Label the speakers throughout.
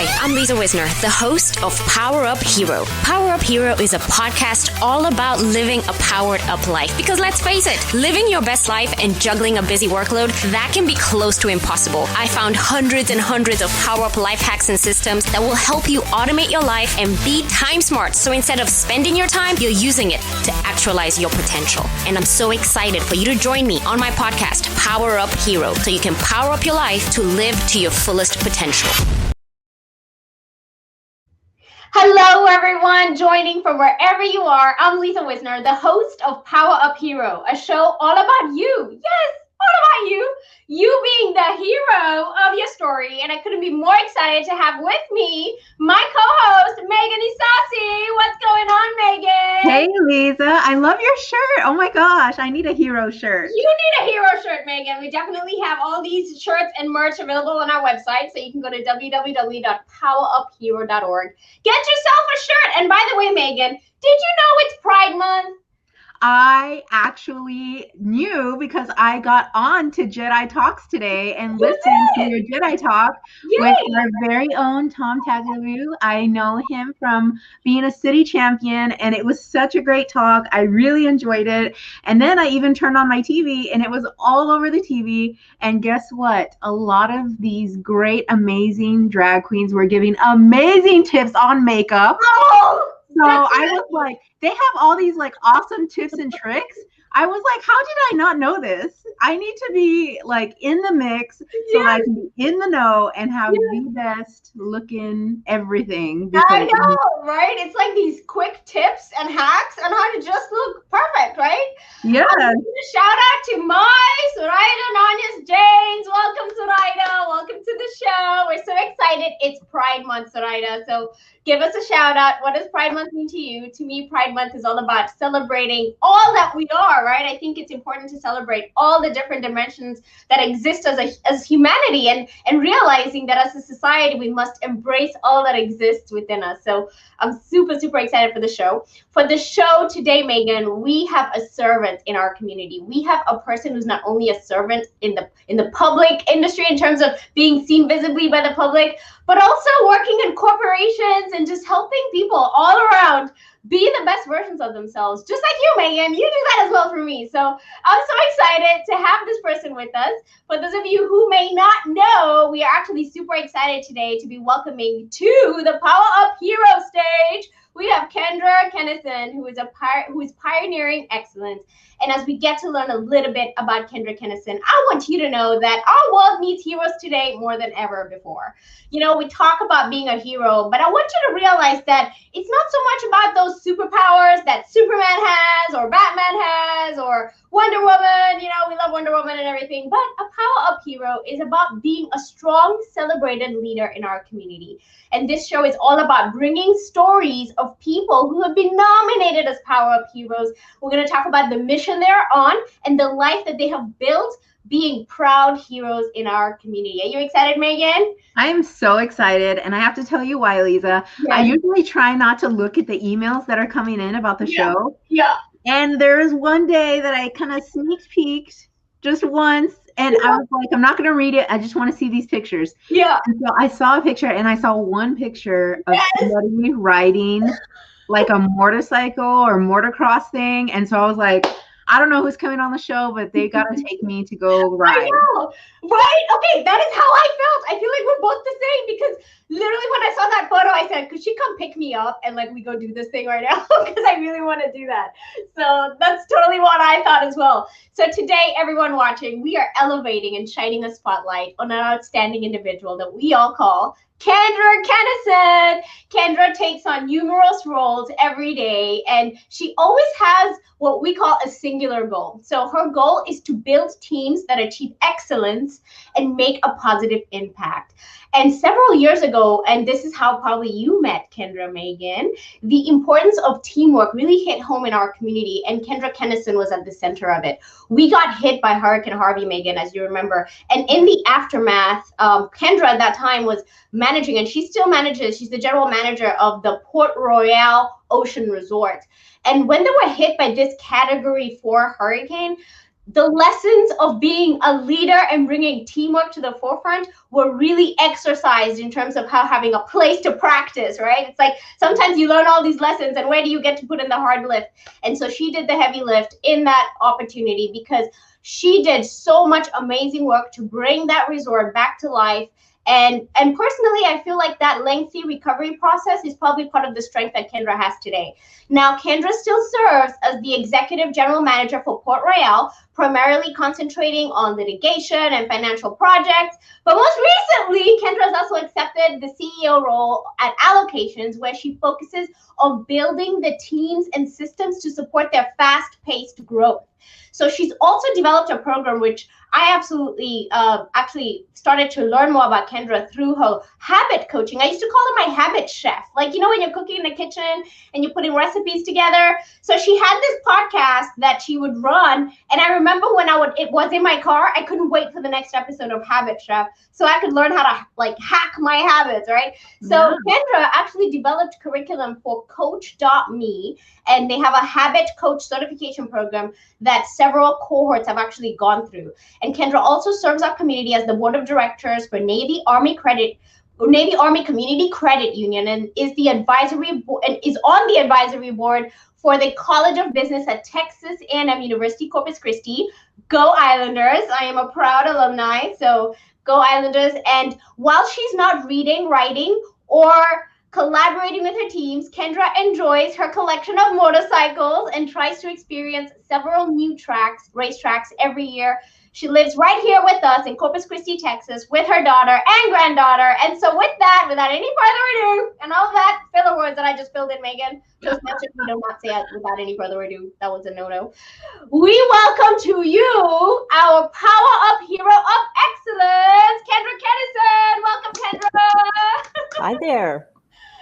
Speaker 1: Hi, I'm Lisa Wisner, the host of PowerUp Hero. PowerUp Hero is a podcast all about living a powered up life. Because let's face it, living your best life and juggling a busy workload, that can be close to impossible. I found hundreds and hundreds of PowerUp life hacks and systems that will help you automate your life and be time smart. So instead of spending your time, you're using it to actualize your potential. And I'm so excited for you to join me on my podcast, PowerUp Hero, so you can power up your life to live to your fullest potential.
Speaker 2: Hello, everyone, joining from wherever you are. I'm Lisa Wisner, the host of PowerUp Hero, a show all about you. Yes, all about you. You being the hero of your story. And I couldn't be more excited to have with me my co-host, Megan Isasi. What's going on, Megan?
Speaker 3: Hey, Lisa. I love your shirt. Oh my gosh, I need a hero shirt.
Speaker 2: You need a hero shirt, Megan. We definitely have all these shirts and merch available on our website. So you can go to www.poweruphero.org. Get yourself a shirt. And by the way, Megan, did you know it's Pride Month?
Speaker 3: I actually knew because I got on to Jedi Talks today and listened to your Jedi Talk with our very own Tom Tagliabue. I know him from being a city champion, and it was such a great talk. I really enjoyed it. And then I even turned on my TV, and it was all over the TV. And guess what? A lot of these great, amazing drag queens were giving amazing tips on makeup.
Speaker 2: Oh!
Speaker 3: So I was like, they have all these like awesome tips and tricks. I was like, how did I not know this? I need to be like in the mix so that I can be in the know and have the best looking everything.
Speaker 2: I know, right? It's like these quick tips and hacks on how to just look perfect, right?
Speaker 3: Yeah.
Speaker 2: Shout out to my Zoraida Nunez James. Welcome, Zoraida. Welcome to the show. We're so excited. It's Pride Month, Zoraida. So give us a shout out. What does Pride Month mean to you? To me, Pride Month is all about celebrating all that we are, right? I think it's important to celebrate all the different dimensions that exist as humanity and realizing that as a society, we must embrace all that exists within us. So I'm super, super excited for the show. For the show today, Megan, we have a servant in our community. We have a person who's not only a servant in the public industry in terms of being seen visibly by the public, but also working in corporations and just helping people all around be the best versions of themselves. Just like you, Megan, you do that as well for me. So I'm so excited to have this person with us. For those of you who may not know, we are actually super excited today to be welcoming to the PowerUp Hero stage. We have Kendra Kinnison, who is pioneering excellence. And as we get to learn a little bit about Kendra Kinnison, I want you to know that our world needs heroes today more than ever before. You know, we talk about being a hero, but I want you to realize that it's not so much about those superpowers that Superman has or Batman has or Wonder Woman. You know, we love Wonder Woman and everything, but a PowerUp hero is about being a strong, celebrated leader in our community. And this show is all about bringing stories of people who have been nominated as PowerUp heroes. We're going to talk about the mission they're on and the life that they have built, being proud heroes in our community. Are you excited, Megan?
Speaker 3: I'm so excited. And I have to tell you why, Lisa. Yeah. I usually try not to look at the emails that are coming in about the show.
Speaker 2: Yeah.
Speaker 3: And there was one day that I kind of sneak peeked just once. And I was like, I'm not going to read it. I just want to see these pictures.
Speaker 2: Yeah.
Speaker 3: And so I saw a picture, and I saw one picture of somebody riding like a motorcycle or motocross thing. And so I was like, I don't know who's coming on the show, but they got to take me to go ride.
Speaker 2: I know, right? Okay, that is how I felt. I feel like we're both the same because literally when I saw that photo, I said, could she come pick me up and like we go do this thing right now? Because I really want to do that. So that's totally what I thought as well. So today, everyone watching, we are elevating and shining a spotlight on an outstanding individual that we all call Kendra Kinnison. Kendra takes on numerous roles every day, and she always has what we call a singular goal. So her goal is to build teams that achieve excellence and make a positive impact. And several years ago, and this is how probably you met Kendra, Megan, the importance of teamwork really hit home in our community, and Kendra Kinnison was at the center of it. We got hit by Hurricane Harvey, Megan, as you remember. And in the aftermath, Kendra at that time was managing, and she still manages, she's the general manager of the Port Royal Ocean Resort. And when they were hit by this Category 4 hurricane, the lessons of being a leader and bringing teamwork to the forefront were really exercised in terms of how having a place to practice, right? It's like sometimes you learn all these lessons and where do you get to put in the hard lift? And so she did the heavy lift in that opportunity because she did so much amazing work to bring that resort back to life. And personally, I feel like that lengthy recovery process is probably part of the strength that Kendra has today. Now, Kendra still serves as the executive general manager for Port Royal, primarily concentrating on litigation and financial projects. But most recently, Kendra has also accepted the CEO role at Allocations, where she focuses on building the teams and systems to support their fast-paced growth. So she's also developed a program which I absolutely actually started to learn more about Kendra through her habit coaching. I used to call her my habit chef. Like, you know, when you're cooking in the kitchen and you're putting recipes together. So she had this podcast that she would run. And I remember when it was in my car, I couldn't wait for the next episode of Habit Chef so I could learn how to like hack my habits, right? So Kendra actually developed curriculum for Coach.me, and they have a habit coach certification program that several cohorts have actually gone through. And Kendra also serves our community as the board of directors for Navy Army Community Credit Union, and is on the advisory board for the College of Business at Texas A&M University-Corpus Christi. Go Islanders! I am a proud alumni, so go Islanders. And while she's not reading, writing, or collaborating with her teams, Kendra enjoys her collection of motorcycles and tries to experience several new racetracks every year. She lives right here with us in Corpus Christi, Texas, with her daughter and granddaughter. And so with that, without any further ado, and all that filler words that I just filled in, Megan, just mentioned we do not say it without any further ado. That was a no-no. We welcome to you our PowerUp Hero of Excellence, Kendra Kinnison. Welcome, Kendra.
Speaker 4: Hi there.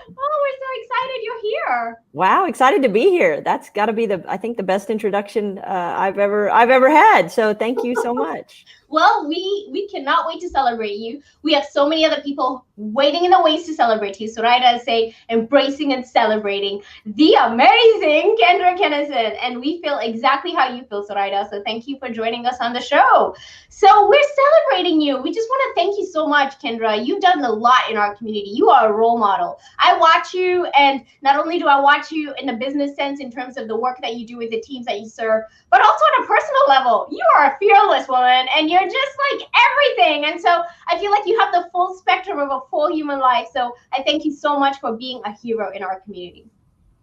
Speaker 2: Oh, we're so excited you're here.
Speaker 4: Wow, excited to be here. That's got to be I think the best introduction I've ever had. So thank you so much.
Speaker 2: Well, we cannot wait to celebrate you. We have so many other people waiting in the wings to celebrate you. So Raida is saying, embracing and celebrating the amazing Kendra Kinnison. And we feel exactly how you feel, Zoraida. So thank you for joining us on the show. So we're celebrating you. We just want to thank you so much, Kendra. You've done a lot in our community. You are a role model. I watch you, and not only do I watch you in the business sense in terms of the work that you do with the teams that you serve, but also on a personal level. You are a fearless woman, and you're just like everything. And so I feel like you have the full spectrum of a full human life. So I thank you so much for being a hero in our community.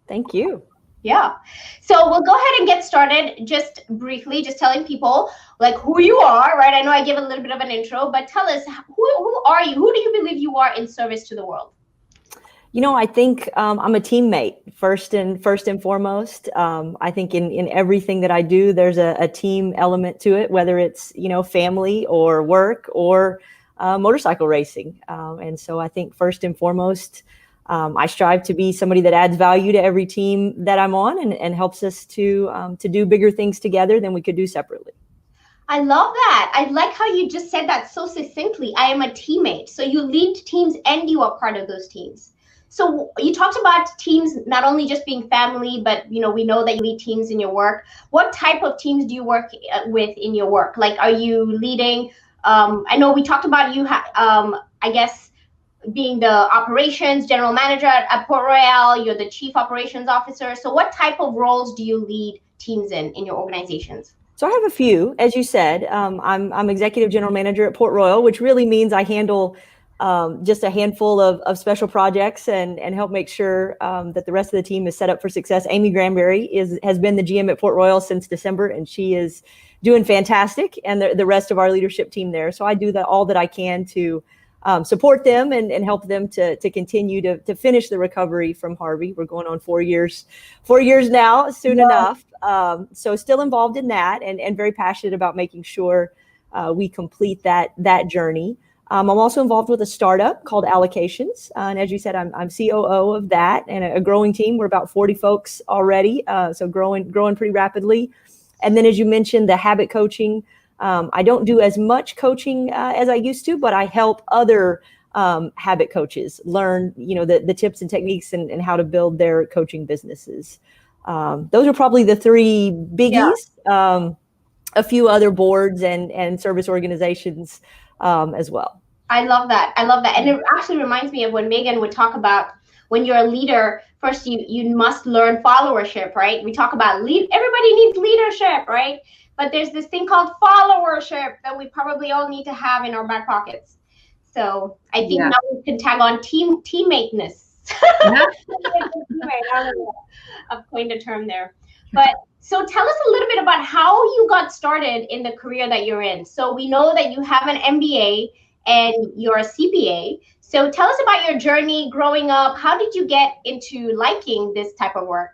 Speaker 4: Thank you.
Speaker 2: Yeah. So we'll go ahead and get started just briefly, just telling people like who you are, right? I know I give a little bit of an intro, but tell us, who are you? Who do you believe you are in service to the world?
Speaker 4: You know, I think I'm a teammate first and foremost. I think in everything that I do, there's a team element to it, whether it's, you know, family or work or motorcycle racing. And so I think first and foremost, I strive to be somebody that adds value to every team that I'm on and helps us to do bigger things together than we could do separately.
Speaker 2: I love that. I like how you just said that so succinctly. I am a teammate. So you lead teams and you are part of those teams. So you talked about teams not only just being family, but you know, we know that you lead teams in your work. What type of teams do you work with in your work? Like, are you leading? I know we talked about you. I guess being the operations general manager at Port Royal. You're the chief operations officer. So what type of roles do you lead teams in your organizations?
Speaker 4: So I have a few, as you said. I'm executive general manager at Port Royal, which really means I handle just a handful of special projects and help make sure that the rest of the team is set up for success. Amy Granberry has been the GM at Port Royal since December, and she is doing fantastic, and the rest of our leadership team there. So I do all that I can to support them and help them to continue to finish the recovery from Harvey. We're going on 4 years now, soon enough. So still involved in that and very passionate about making sure we complete that journey. I'm also involved with a startup called Allocations. And as you said, I'm COO of that and a growing team. We're about 40 folks already. So growing pretty rapidly. And then as you mentioned, the habit coaching, I don't do as much coaching as I used to, but I help other habit coaches learn, you know, the tips and techniques and how to build their coaching businesses. Those are probably the three biggies. Yeah. a few other boards and service organizations as well.
Speaker 2: I love that. And it actually reminds me of when Megan would talk about when you're a leader, first you must learn followership, right? We talk about everybody needs leadership, right? But there's this thing called followership that we probably all need to have in our back pockets. So I think now we can tag on teammateness. I've coined a term there. But so tell us a little bit about how you got started in the career that you're in. So we know that you have an MBA and you're a CPA. So tell us about your journey growing up. How did you get into liking this type of work?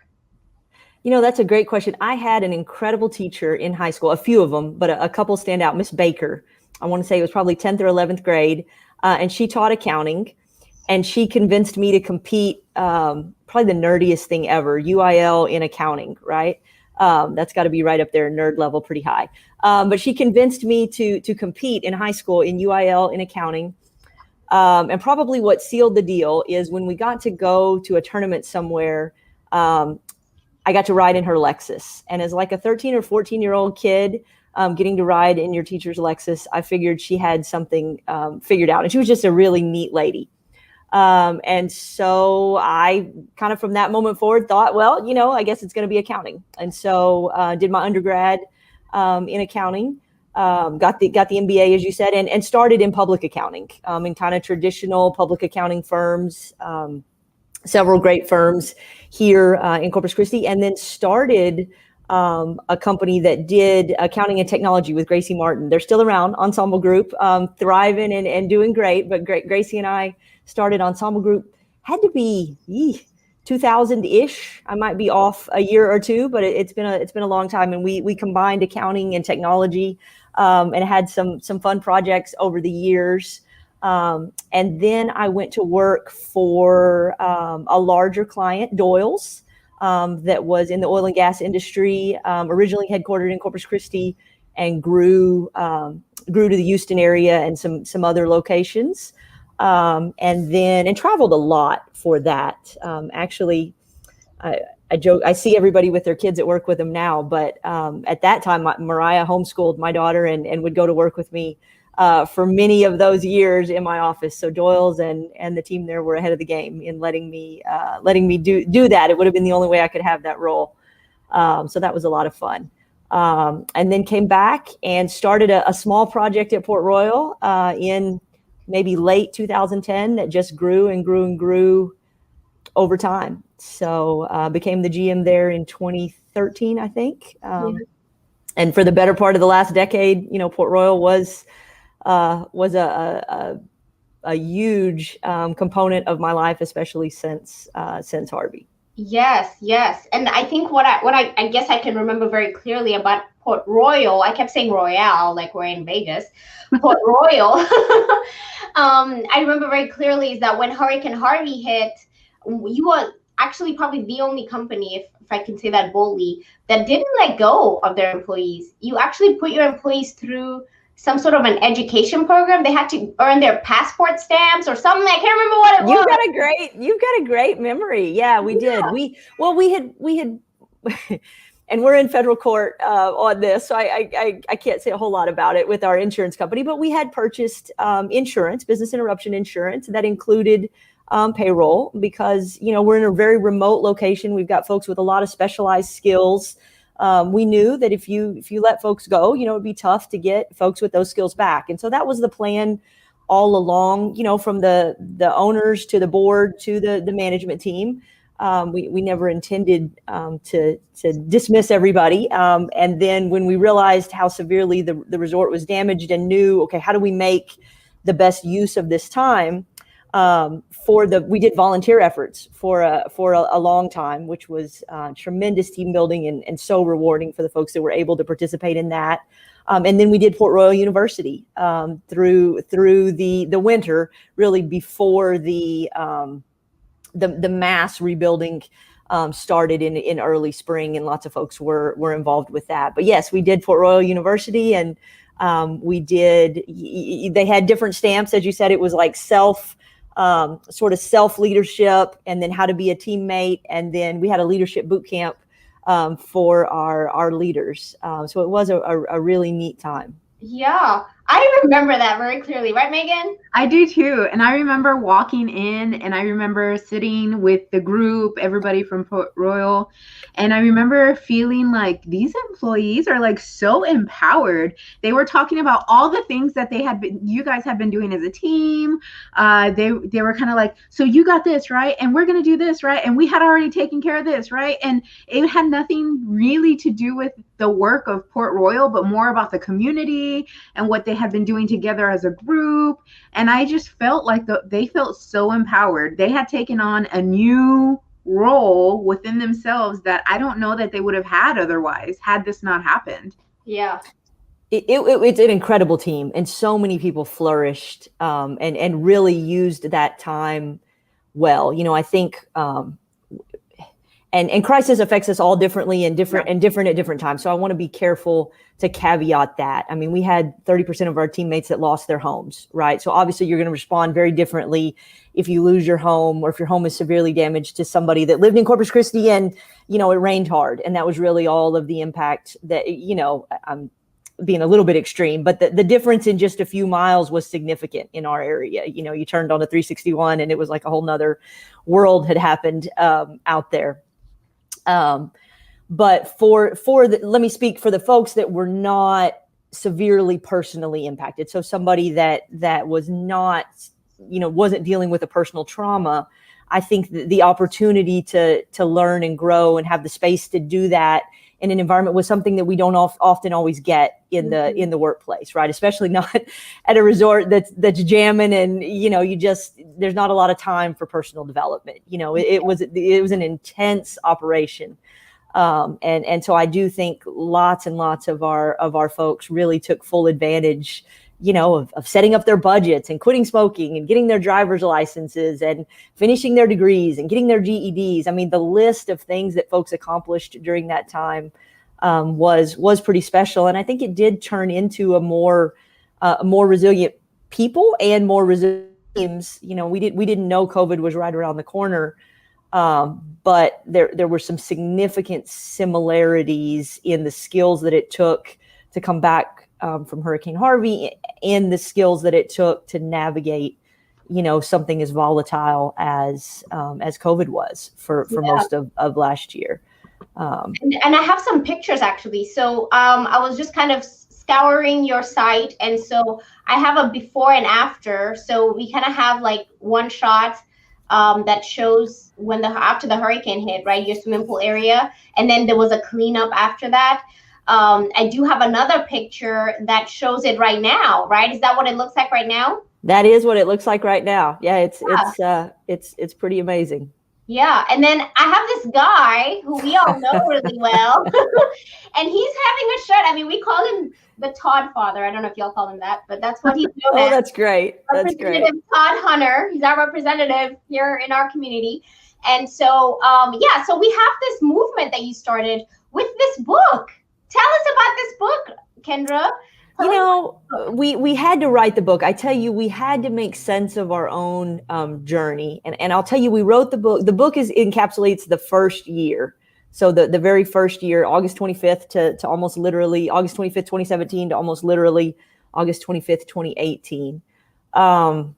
Speaker 4: That's a great question. I had an incredible teacher in high school, a few of them, but a couple stand out. Miss Baker, I want to say it was probably 10th or 11th grade. And she taught accounting, and she convinced me to compete, probably the nerdiest thing ever, UIL in accounting, right? That's got to be right up there, nerd level, pretty high. But she convinced me to compete in high school in UIL in accounting. And probably what sealed the deal is when we got to go to a tournament somewhere, I got to ride in her Lexus. And as like a 13 or 14-year-old kid, getting to ride in your teacher's Lexus, I figured she had something figured out. And she was just a really neat lady. And so I kind of from that moment forward thought, well, I guess it's going to be accounting. And so did my undergrad in accounting, got the MBA, as you said, and started in public accounting, in kind of traditional public accounting firms, several great firms here in Corpus Christi, and then started a company that did accounting and technology with Gracie Martin. They're still around, Ensemble Group, thriving and doing great. But Gracie and I started Ensemble Group, had to be 2000-ish. I might be off a year or two, but it's been a long time. And we combined accounting and technology, and had some fun projects over the years. And then I went to work for a larger client, Doyle's, that was in the oil and gas industry, originally headquartered in Corpus Christi, and grew to the Houston area and some other locations. And traveled a lot for that. Actually, I joke, I see everybody with their kids at work with them now, but at that time, Mariah homeschooled my daughter and would go to work with me for many of those years in my office. So Doyle's and the team there were ahead of the game in letting me do that. It would have been the only way I could have that role. So that was a lot of fun. And then came back and started a small project at Port Royal in maybe late 2010 that just grew and grew and grew over time. So became the GM there in 2013, I think. And for the better part of the last decade, Port Royal was a huge component of my life, especially since Harvey.
Speaker 2: Yes. And I think what I guess I can remember very clearly about Port Royal, I kept saying Royale, like we're in Vegas, Port Royal. I remember very clearly is that when Hurricane Harvey hit, you were actually probably the only company, if I can say that boldly, that didn't let go of their employees. You actually put your employees through some sort of an education program. They had to earn their passport stamps or something. I can't remember what it was.
Speaker 4: You've got a great memory. Yeah, we did. We had, and we're in federal court on this, so I can't say a whole lot about it with our insurance company, but we had purchased insurance, business interruption insurance that included payroll because, we're in a very remote location. We've got folks with a lot of specialized skills. We knew that if you let folks go, it'd be tough to get folks with those skills back. And so that was the plan all along, from the owners to the board to the management team. We never intended to dismiss everybody. And then when we realized how severely the resort was damaged and knew, okay, how do we make the best use of this time? We did volunteer efforts for a long time, which was tremendous team building and so rewarding for the folks that were able to participate in that. And then we did Port Royal University through the winter, really before the mass rebuilding started in early spring, and lots of folks were involved with that. But yes, we did Port Royal University, and they had different stamps, as you said. It was like sort of self leadership, and then how to be a teammate, and then we had a leadership boot camp for our leaders. So it was a really neat time.
Speaker 2: Yeah, I remember that very clearly, right, Megan?
Speaker 3: I do too. And I remember walking in and I remember sitting with the group, everybody from Port Royal. And I remember feeling like these employees are like so empowered. They were talking about all the things that you guys have been doing as a team. They were kind of like, so you got this, right? And we're going to do this, right? And we had already taken care of this, right? And it had nothing really to do with the work of Port Royal, but more about the community and what they had been doing together as a group. And I just felt like they felt so empowered. They had taken on a new role within themselves that I don't know that they would have had otherwise, had this not happened.
Speaker 2: Yeah.
Speaker 4: It's an incredible team, and so many people flourished and really used that time well. I think and crisis affects us all differently and different at different times. So I want to be careful to caveat that. I mean, we had 30% of our teammates that lost their homes, right? So obviously you're going to respond very differently if you lose your home or if your home is severely damaged to somebody that lived in Corpus Christi and, it rained hard. And that was really all of the impact that, I'm being a little bit extreme, but the difference in just a few miles was significant in our area. You turned on a 361 and it was like a whole nother world had happened out there. But let me speak for the folks that were not severely personally impacted. So somebody that was not, wasn't dealing with a personal trauma. I think the opportunity to learn and grow and have the space to do that in an environment was something that we don't often always get in the workplace, right? Especially not at a resort that's jamming and, there's not a lot of time for personal development. It was an intense operation. And so I do think lots and lots of our folks really took full advantage, of setting up their budgets and quitting smoking and getting their driver's licenses and finishing their degrees and getting their GEDs. I mean, the list of things that folks accomplished during that time was pretty special. And I think it did turn into a more resilient people and more resilient teams. We didn't know COVID was right around the corner. But there were some significant similarities in the skills that it took to come back from Hurricane Harvey and the skills that it took to navigate, something as volatile as COVID was for most of last year.
Speaker 2: And I have some pictures actually. So I was just kind of scouring your site, and so I have a before and after. So we kind of have like one shot that shows after the hurricane hit, right, your swimming pool area, and then there was a cleanup after that. I do have another picture that shows it right now, right? Is that what it looks like right now?
Speaker 4: That is what it looks like right now. Yeah, it's pretty amazing.
Speaker 2: Yeah, and then I have this guy who we all know really well, and he's having a shirt. I mean, we call him the Todd Father. I don't know if y'all call him that, but that's what he's doing.
Speaker 4: Oh, that's great. That's great.
Speaker 2: Representative Todd Hunter. He's our representative here in our community. And so, so we have this movement that you started with this book. Tell us about this book, Kendra.
Speaker 4: We had to write the book. I tell you, we had to make sense of our own journey. And I'll tell you, we wrote the book. The book encapsulates the first year. So the very first year, August 25th to almost literally August 25th, 2017 to almost literally August 25th, 2018. And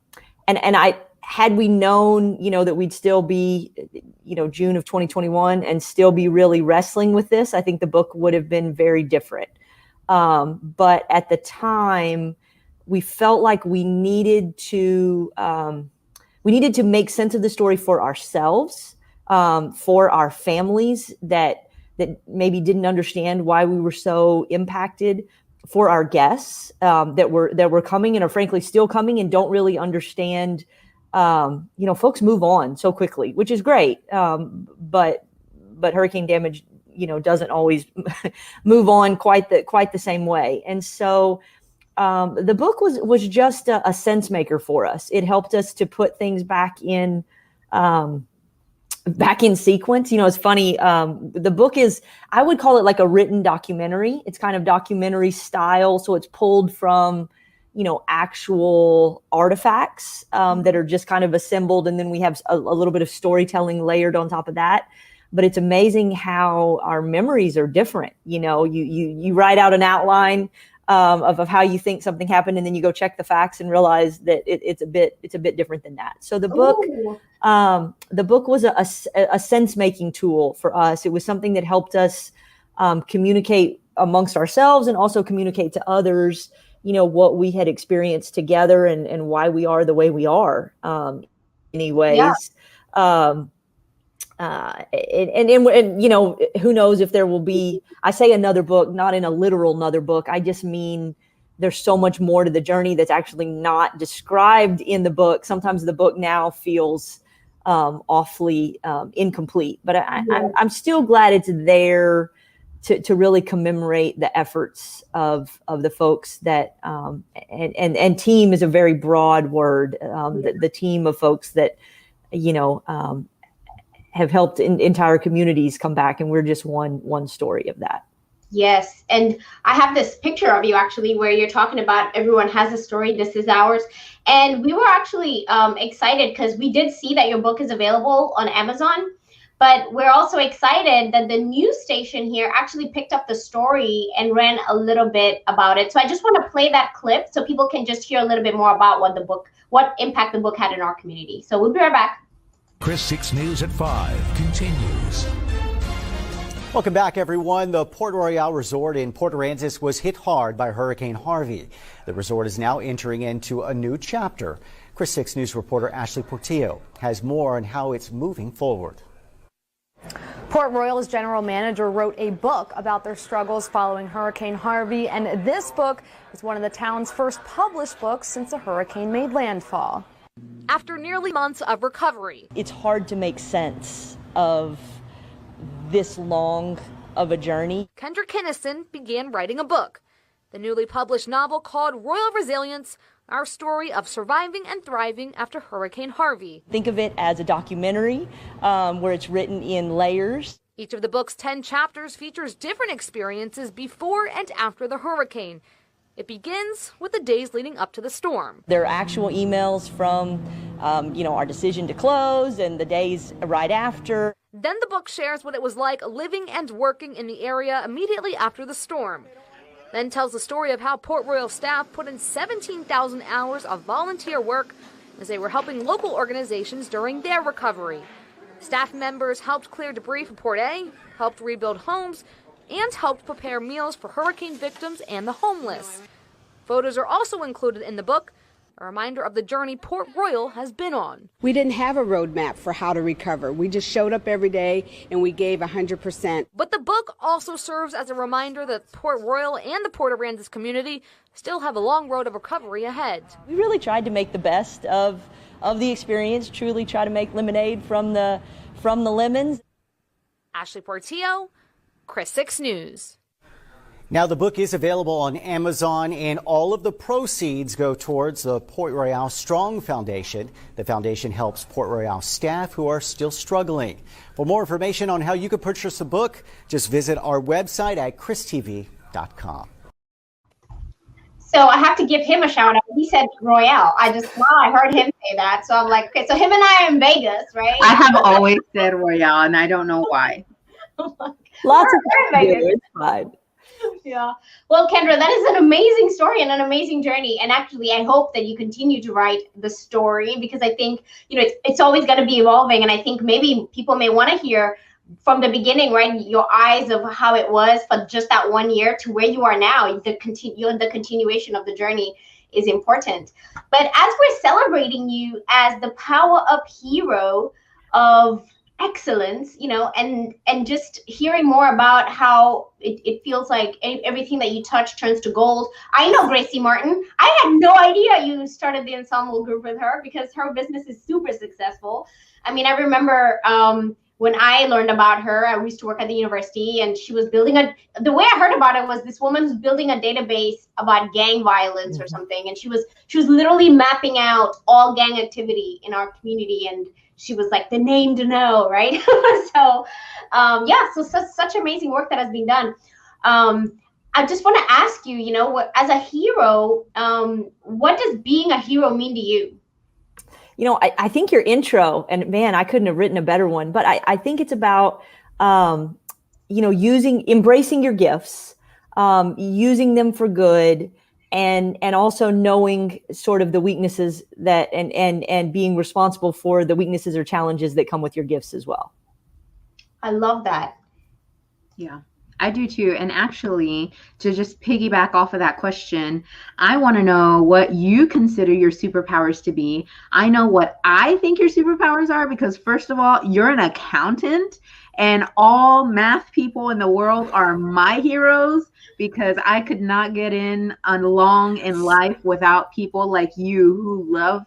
Speaker 4: had we known, that we'd still be, June of 2021 and still be really wrestling with this, I think the book would have been very different. But at the time, we felt like we needed to make sense of the story for ourselves, for our families that maybe didn't understand why we were so impacted, for our guests that were coming and are frankly still coming and don't really understand. Folks move on so quickly, which is great. But hurricane damage, doesn't always move on quite the same way. And so the book was just a sense maker for us. It helped us to put things back in sequence. It's funny. The book is, I would call it like a written documentary. It's kind of documentary style. So it's pulled from, actual artifacts that are just kind of assembled. And then we have a little bit of storytelling layered on top of that. but it's amazing how our memories are different. You write out an outline of how you think something happened, and then you go check the facts and realize that it's a bit different than that. So the book was a sense making tool for us. It was something that helped us communicate amongst ourselves and also communicate to others, what we had experienced together and why we are the way we are. Anyways. Yeah. And who knows if there will be, I say another book, not in a literal another book. I just mean there's so much more to the journey that's actually not described in the book. Sometimes the book now feels awfully incomplete, but I'm still glad it's there to really commemorate the efforts of the folks that, and team is a very broad word. The team of folks that, have helped entire communities come back, and we're just one story of that.
Speaker 2: Yes, and I have this picture of you actually where you're talking about everyone has a story, this is ours. And we were actually excited because we did see that your book is available on Amazon, but we're also excited that the news station here actually picked up the story and ran a little bit about it. So I just want to play that clip so people can just hear a little bit more about what impact the book had in our community. So we'll be right back.
Speaker 5: Chris 6 News at 5 continues.
Speaker 6: Welcome back, everyone. The Port Royal Resort in Port Aransas was hit hard by Hurricane Harvey. The resort is now entering into a new chapter. Chris 6 News reporter Ashley Portillo has more on how it's moving forward.
Speaker 7: Port Royal's general manager wrote a book about their struggles following Hurricane Harvey, and this book is one of the town's first published books since the hurricane made landfall.
Speaker 8: After nearly months of recovery,
Speaker 4: it's hard to make sense of this long of a journey.
Speaker 8: Kendra Kinnison began writing a book, the newly published novel called Royal Resilience, our story of surviving and thriving after Hurricane Harvey.
Speaker 4: Think of it as a documentary where it's written in layers.
Speaker 8: Each of the book's 10 chapters features different experiences before and after the hurricane. It begins with the days leading up to the storm.
Speaker 4: There are actual emails from, our decision to close and the days right after.
Speaker 8: Then the book shares what it was like living and working in the area immediately after the storm. Then tells the story of how Port Royal staff put in 17,000 hours of volunteer work as they were helping local organizations during their recovery. Staff members helped clear debris from Port A, helped rebuild homes, and helped prepare meals for hurricane victims and the homeless. Photos are also included in the book, a reminder of the journey Port Royal has been on.
Speaker 9: We didn't have a roadmap for how to recover. We just showed up every day and we gave 100%.
Speaker 8: But the book also serves as a reminder that Port Royal and the Port Aransas community still have a long road of recovery ahead.
Speaker 4: We really tried to make the best of the experience, truly try to make lemonade from the lemons.
Speaker 8: Ashley Portillo, Chris 6 News.
Speaker 6: Now, the book is available on Amazon, and all of the proceeds go towards the Port Royal Strong Foundation. The foundation helps Port Royal staff who are still struggling. For more information on how you can purchase the book, just visit our website at christv.com.
Speaker 2: So I have to give him a shout out. He said Royale. I heard him say that. So I'm like, okay, so him and I are in Vegas, right?
Speaker 3: I have always said Royale, and I don't know why.
Speaker 4: Lots of Vegas.
Speaker 2: Yeah. Well, Kendra, that is an amazing story and an amazing journey. And actually, I hope that you continue to write the story, because I think, it's always going to be evolving. And I think maybe people may want to hear from the beginning, right? Your eyes of how it was for just that 1 year to where you are now. The continuation of the journey is important. But as we're celebrating you as the PowerUp hero of excellence, and just hearing more about how it feels like everything that you touch turns to gold. I know Gracie Martin. I had no idea you started the ensemble group with her, because her business is super successful. I mean, I remember when I learned about her, I used to work at the university, and she was building the way I heard about it was this woman was building a database about gang violence or something. And she was literally mapping out all gang activity in our community. And she was like the name to know, right? So such amazing work that has been done. I just want to ask you, as a hero, what does being a hero mean to you?
Speaker 4: I think your intro, and man, I couldn't have written a better one, but I think it's about embracing your gifts, using them for good, and also knowing sort of the weaknesses that and being responsible for the weaknesses or challenges that come with your gifts as well.
Speaker 2: I love that.
Speaker 3: Yeah, I do too. And actually, to just piggyback off of that question, I want to know what you consider your superpowers to be. I know what I think your superpowers are because, first of all, you're an accountant, and all math people in the world are my heroes because I could not get along in life without people like you who love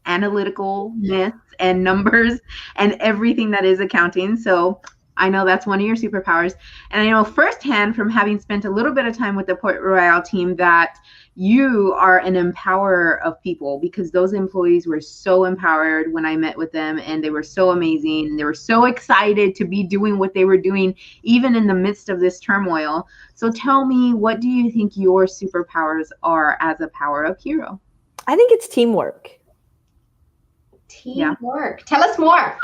Speaker 3: analyticalness and numbers and everything that is accounting. So I know that's one of your superpowers. And I know firsthand from having spent a little bit of time with the Port Royal team that you are an empowerer of people, because those employees were so empowered when I met with them, and they were so amazing. They were so excited to be doing what they were doing, even in the midst of this turmoil. So tell me, what do you think your superpowers are as a PowerUp hero?
Speaker 4: I think it's teamwork.
Speaker 2: Teamwork. Yeah. Tell us more.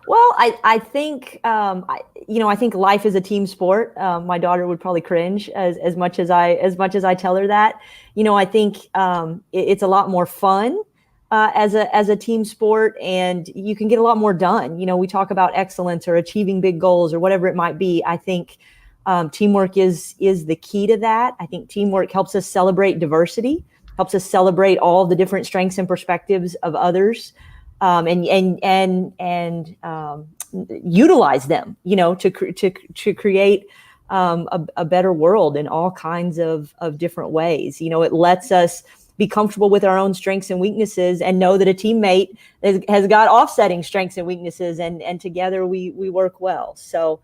Speaker 4: Well, I think, I think life is a team sport. My daughter would probably cringe as much as I tell her that. I think it's a lot more fun as a team sport, and you can get a lot more done. We talk about excellence or achieving big goals or whatever it might be. I think teamwork is the key to that. I think teamwork helps us celebrate diversity, helps us celebrate all the different strengths and perspectives of others. And utilize them, to create a better world in all kinds of different ways. It lets us be comfortable with our own strengths and weaknesses and know that a teammate has got offsetting strengths and weaknesses, and together we work well. So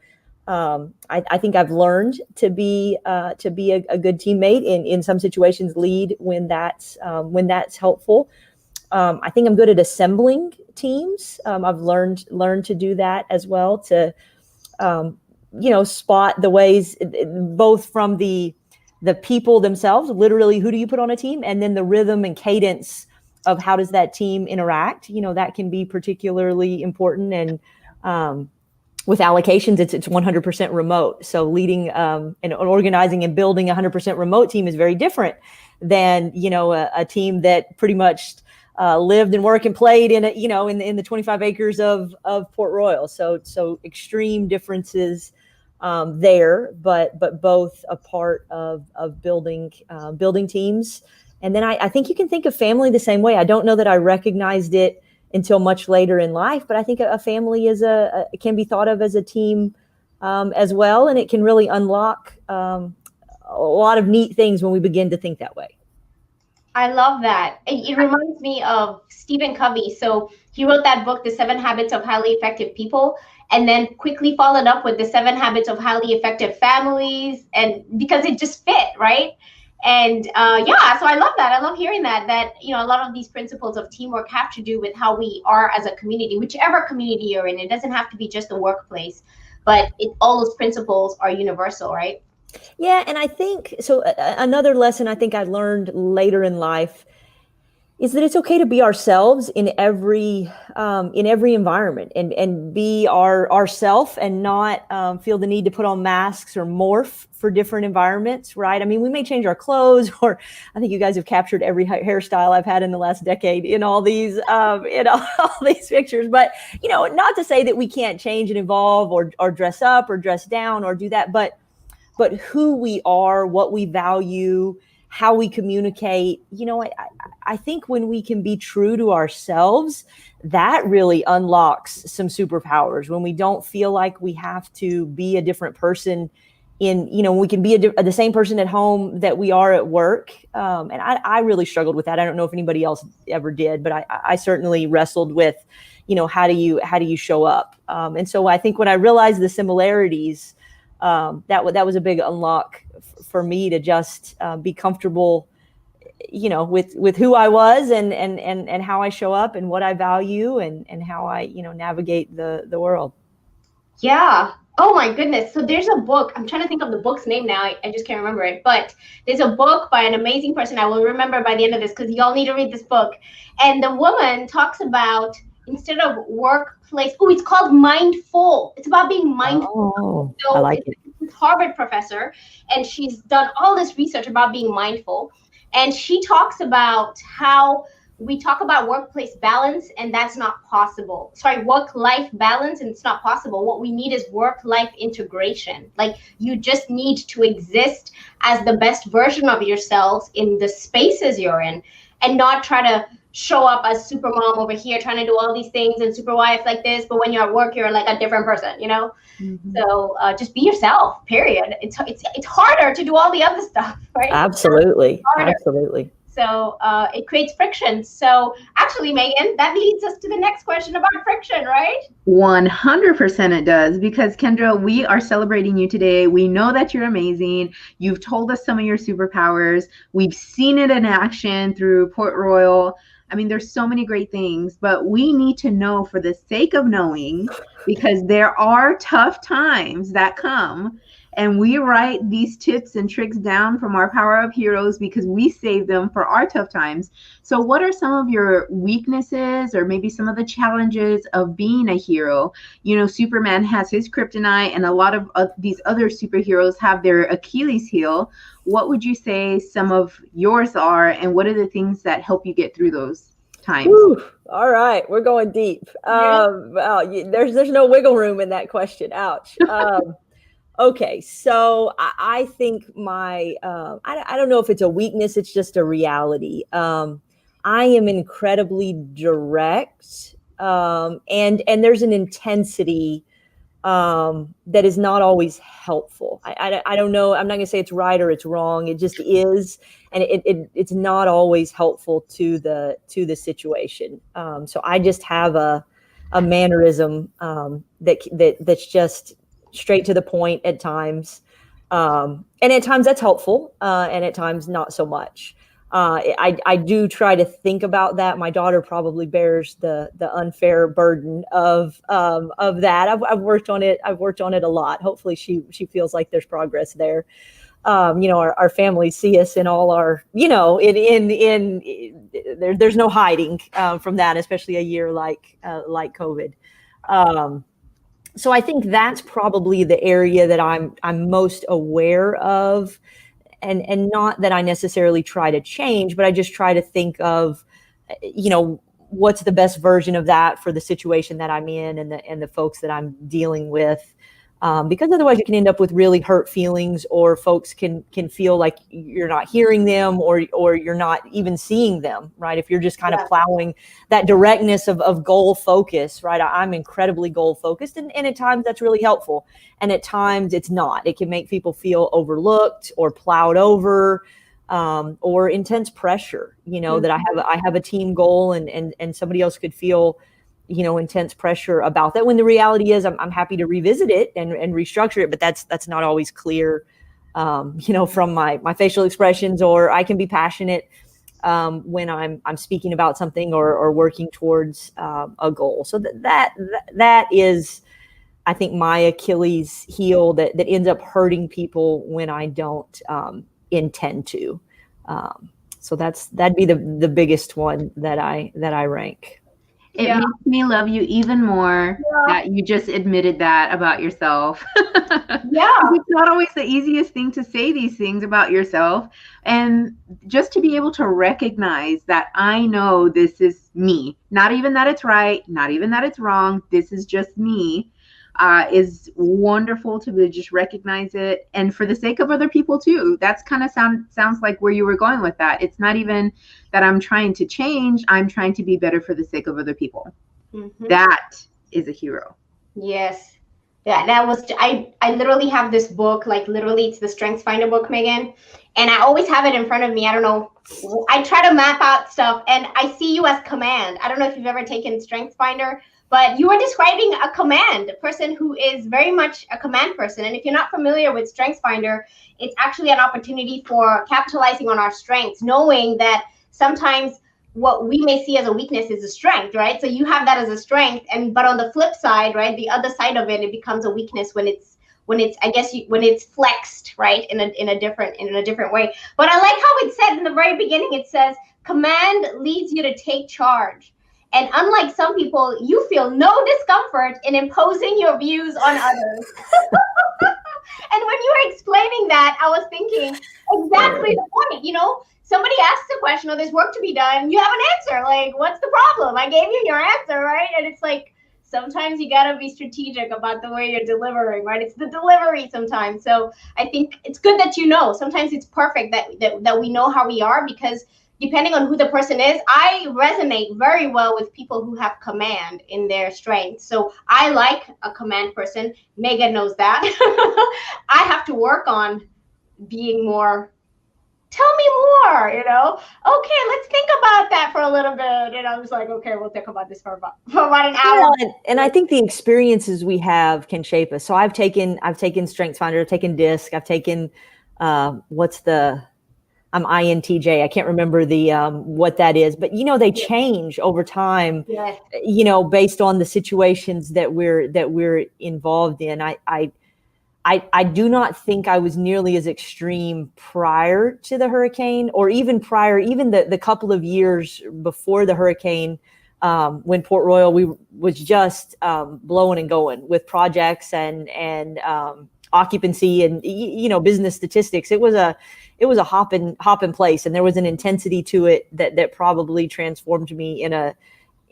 Speaker 4: I think I've learned to be a good teammate, in some situations lead when that's helpful. I think I'm good at assembling teams. I've learned to do that as well, to, spot the ways, both from the people themselves, literally, who do you put on a team? And then the rhythm and cadence of how does that team interact? That can be particularly important. And with Allocations, it's 100% remote. So leading and organizing and building a 100% remote team is very different than, a team that pretty much lived and worked and played in the 25 acres of Port Royal. So extreme differences there, but both a part of building teams. And then I think you can think of family the same way. I don't know that I recognized it until much later in life, but I think a family can be thought of as a team as well, and it can really unlock a lot of neat things when we begin to think that way.
Speaker 2: I love that. It reminds me of Stephen Covey. So he wrote that book, The 7 Habits of Highly Effective People, and then quickly followed up with The 7 Habits of Highly Effective Families, and because it just fit, right? And so I love that. I love hearing that a lot of these principles of teamwork have to do with how we are as a community, whichever community you're in. It doesn't have to be just the workplace, but all those principles are universal, right?
Speaker 4: Yeah, and I think so. Another lesson I think I learned later in life is that it's okay to be ourselves in every environment, and be ourself, and not feel the need to put on masks or morph for different environments, right? I mean, we may change our clothes, or I think you guys have captured every hairstyle I've had in the last decade in all these all these pictures. But not to say that we can't change and evolve, or dress up or dress down or do that, but who we are, what we value, how we communicate. I think when we can be true to ourselves, that really unlocks some superpowers. When we don't feel like we have to be a different person we can be the same person at home that we are at work. And I really struggled with that. I don't know if anybody else ever did, but I certainly wrestled with, how do you show up? And so I think when I realized the similarities, that was a big unlock for me to just be comfortable, with who I was, and how I show up, and what I value, and how I navigate the world.
Speaker 2: Yeah. Oh my goodness. So there's a book. I'm trying to think of the book's name now. I just can't remember it. But there's a book by an amazing person. I will remember by the end of this, because y'all need to read this book. And the woman talks about instead of workplace. Oh, it's called Mindful. It's about being mindful.
Speaker 4: Oh,
Speaker 2: So
Speaker 4: I like it.
Speaker 2: It's a Harvard professor, and she's done all this research about being mindful. And she talks about how we talk about workplace balance, and that's not possible. Sorry, work-life balance, and it's not possible. What we need is work-life integration. Like, you just need to exist as the best version of yourselves in the spaces you're in, and not try to show up as super mom over here trying to do all these things and super wife like this, but when you're at work, you're like a different person, you know? Mm-hmm. So just be yourself, period. It's harder to do all the other stuff, right?
Speaker 4: Absolutely. Absolutely.
Speaker 2: So it creates friction. So actually, Megan, that leads us to the next question about friction, right?
Speaker 3: 100% it does, because Kendra, we are celebrating you today. We know that you're amazing. You've told us some of your superpowers. We've seen it in action through Port Royal. I mean, there's so many great things, but we need to know for the sake of knowing, because there are tough times that come. And we write these tips and tricks down from our PowerUp heroes because we save them for our tough times. So what are some of your weaknesses, or maybe some of the challenges of being a hero? You know, Superman has his kryptonite, and a lot of these other superheroes have their Achilles heel. What would you say some of yours are, and what are the things that help you get through those times?
Speaker 4: Whew. All right, we're going deep. There's no wiggle room in that question. Ouch. Okay, so I think I don't know if it's a weakness, it's just a reality. I am incredibly direct, and there's an intensity that is not always helpful. I don't know, I'm not gonna say it's right or it's wrong, it just is, and it's not always helpful to the situation. So I just have a mannerism that's just straight to the point at times. And at times that's helpful, and at times not so much. I do try to think about that. My daughter probably bears the unfair burden of that. I've worked on it. I've worked on it a lot. Hopefully she feels like there's progress there. You know, our families see us in all our, you know, there's no hiding from that, especially a year like COVID. So I think that's probably the area that I'm most aware of, and not that I necessarily try to change, but I just try to think of, you know, what's the best version of that for the situation that I'm in and the folks that I'm dealing with. Because otherwise you can end up with really hurt feelings, or folks can feel like you're not hearing them, or you're not even seeing them, right? If you're just kind of plowing that directness of goal focus, right? I'm incredibly goal focused, and at times that's really helpful. And at times it's not. It can make people feel overlooked or plowed over, or intense pressure, you know, that I have a team goal and somebody else could feel, you know, intense pressure about that, when the reality is I'm happy to revisit it and restructure it, but that's not always clear, you know, from my facial expressions, or I can be passionate when I'm speaking about something or working towards a goal. So that is, I think, my Achilles heel that ends up hurting people when I don't intend to. So that'd be the biggest one that I rank.
Speaker 3: It makes me love you even more that you just admitted that about yourself. It's not always the easiest thing to say these things about yourself. And just to be able to recognize that I know this is me, not even that it's right, not even that it's wrong, this is just me, is wonderful to just recognize it. And for the sake of other people too, that's kind of sounds like where you were going with that. It's not even that I'm trying to change, I'm trying to be better for the sake of other people. Mm-hmm. That is a hero.
Speaker 2: Yes. Yeah, that was, I literally have this book, like literally it's the Strengths Finder book, Megan. And I always have it in front of me. I don't know. I try to map out stuff, and I see you as command. I don't know if you've ever taken Strengths Finder, but you are describing a command, a person who is very much a command person. And if you're not familiar with StrengthsFinder, it's actually an opportunity for capitalizing on our strengths, knowing that sometimes what we may see as a weakness is a strength, right? So you have that as a strength, but on the flip side, right, the other side of it, it becomes a weakness when it's flexed, right, in a different way. But I like how it said in the very beginning, it says command leads you to take charge. And unlike some people, you feel no discomfort in imposing your views on others. And when you were explaining that, I was thinking exactly the point. You know, somebody asks a question, or there's work to be done. You have an answer. Like, what's the problem? I gave you your answer, right? And it's like, sometimes you got to be strategic about the way you're delivering, right? It's the delivery sometimes. So I think it's good that you know. Sometimes it's perfect that we know how we are, because depending on who the person is, I resonate very well with people who have command in their strengths. So I like a command person. Megan knows that. I have to work on being more, tell me more, you know? Okay, let's think about that for a little bit. And I was like, okay, we'll think about this for about an hour.
Speaker 4: Well, and I think the experiences we have can shape us. So I've taken StrengthsFinder, I've taken DISC, I've taken, I'm INTJ. I can't remember the what that is, but you know, they change over time.
Speaker 2: Yes.
Speaker 4: You know, based on the situations that we're involved in. I do not think I was nearly as extreme prior to the hurricane, or even the couple of years before the hurricane, when Port Royal was just blowing and going with projects and occupancy and, you know, business statistics. It was a hop in place, and there was an intensity to it that probably transformed me in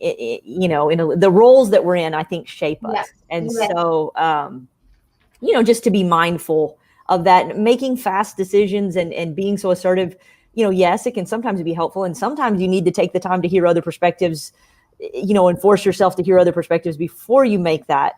Speaker 4: the roles that we're in, I think, shape us.
Speaker 2: Yes.
Speaker 4: And
Speaker 2: Yes.
Speaker 4: so, you know, just to be mindful of that, making fast decisions and being so assertive, you know, yes, it can sometimes be helpful. And sometimes you need to take the time to hear other perspectives, you know, and force yourself to hear other perspectives before you make that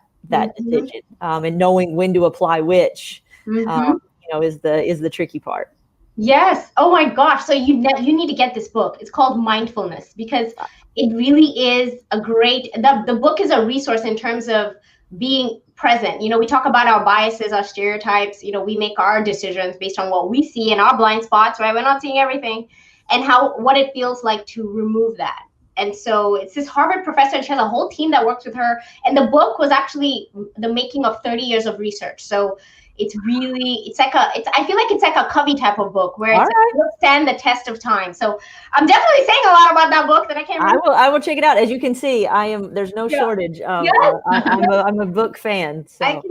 Speaker 4: decision, and knowing when to apply which, you know, is the tricky part.
Speaker 2: Yes. Oh my gosh. So you need to get this book. It's called Mindfulness, because it really is a great, the book is a resource in terms of being present. You know, we talk about our biases, our stereotypes, you know, we make our decisions based on what we see and our blind spots, right? We're not seeing everything, and what it feels like to remove that. And so it's this Harvard professor, and she has a whole team that works with her. And the book was actually the making of 30 years of research. So it's really, I feel like it's like a Covey type of book where it will stand the test of time. So I'm definitely saying a lot about that book that I can't remember.
Speaker 4: I will check it out. As you can see, there's no shortage. I'm a book fan. So.
Speaker 2: I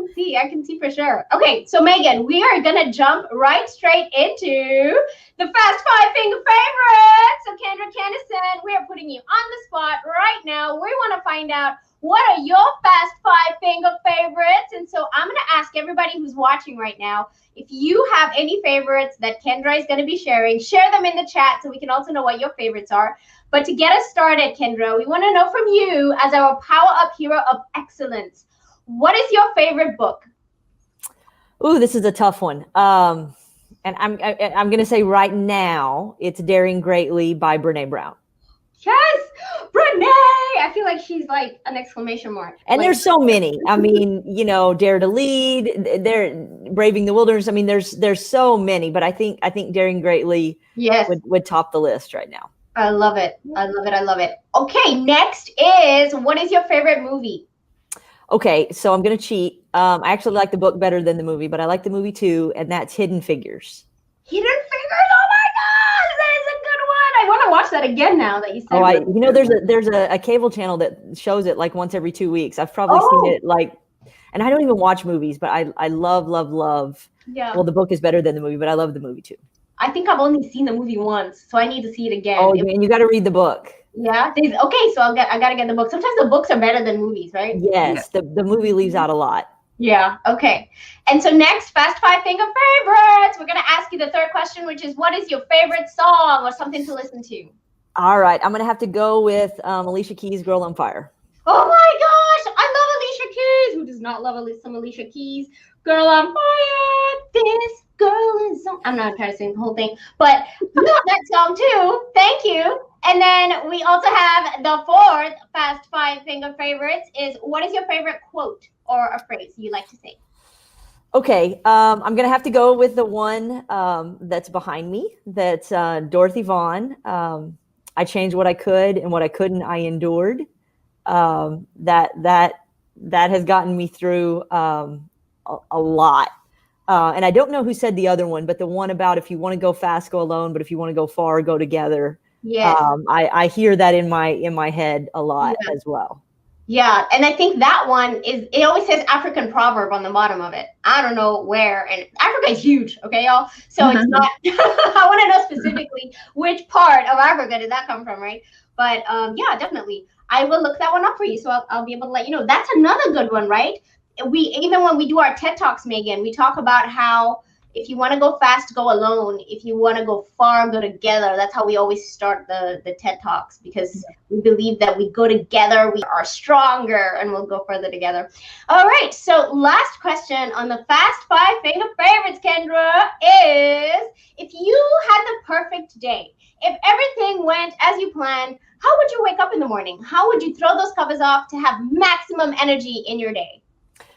Speaker 2: can see for sure. Okay, so Megan, we are gonna jump right straight into the Fast 5 Finger Favorites. So Kendra Kinnison, we are putting you on the spot right now. We want to find out, what are your Fast 5 Finger Favorites? And so I'm going to ask everybody who's watching right now, if you have any favorites that Kendra is going to be sharing, share them in the chat so we can also know what your favorites are. But to get us started, Kendra, we want to know from you, as our PowerUp Hero of Excellence, what is your favorite book?
Speaker 4: Ooh, this is a tough one. And I'm going to say right now, it's Daring Greatly by Brené Brown.
Speaker 2: Yes, Brené. I feel like she's like an exclamation mark.
Speaker 4: And
Speaker 2: like,
Speaker 4: there's so many. I mean, you know, Dare to Lead, Braving the Wilderness. I mean, there's so many, but I think Daring Greatly would top the list right now.
Speaker 2: I love it. I love it. I love it. Okay, next is, what is your favorite movie?
Speaker 4: Okay, so I'm going to cheat. I actually like the book better than the movie, but I like the movie too, and that's Hidden Figures.
Speaker 2: Hidden Figures? Oh my gosh, that is a good one. I want to watch that again now that you said
Speaker 4: there's a cable channel that shows it like once every 2 weeks. I've probably seen it like, and I don't even watch movies, but I love.
Speaker 2: Yeah.
Speaker 4: Well, the book is better than the movie, but I love the movie too.
Speaker 2: I think I've only seen the movie once, so I need to see it again.
Speaker 4: Oh, and you got to read the book.
Speaker 2: Yeah. Okay, so I got to get the book. Sometimes the books are better than movies, right?
Speaker 4: Yes, the movie leaves out a lot.
Speaker 2: Yeah. Okay. And so next, Fast 5 Finger Favorites. We're going to ask you the third question, which is, what is your favorite song or something to listen to?
Speaker 4: All right. I'm going to have to go with Alicia Keys' Girl on Fire.
Speaker 2: Oh my gosh. I love Alicia Keys. Who does not love some Alicia Keys? Girl on Fire. This girl is so... I'm not trying to sing the whole thing, but we love that song too. Thank you. And then we also have the fourth Fast 5 Finger Favorites is, what is your favorite quote or a phrase you like to say?
Speaker 4: Okay, I'm going to have to go with the one that's behind me. That's Dorothy Vaughan. I changed what I could, and what I couldn't, I endured. That has gotten me through a lot. And I don't know who said the other one, but the one about, if you want to go fast, go alone, but if you want to go far, go together.
Speaker 2: Yes.
Speaker 4: I hear that in my head a lot as well.
Speaker 2: Yeah, and I think that one it always says African proverb on the bottom of it. I don't know where, and Africa is huge, okay, y'all? So it's not, I want to know specifically which part of Africa did that come from, right? But yeah, definitely. I will look that one up for you, so I'll be able to let you know. That's another good one, right? Even when we do our TED Talks, Megan, we talk about how if you want to go fast, go alone. If you want to go far, go together. That's how we always start the TED Talks, because we believe that we go together, we are stronger, and we'll go further together. All right, so last question on the Fast 5 Finger Favorites, Kendra, is if you had the perfect day, if everything went as you planned, how would you wake up in the morning? How would you throw those covers off to have maximum energy in your day?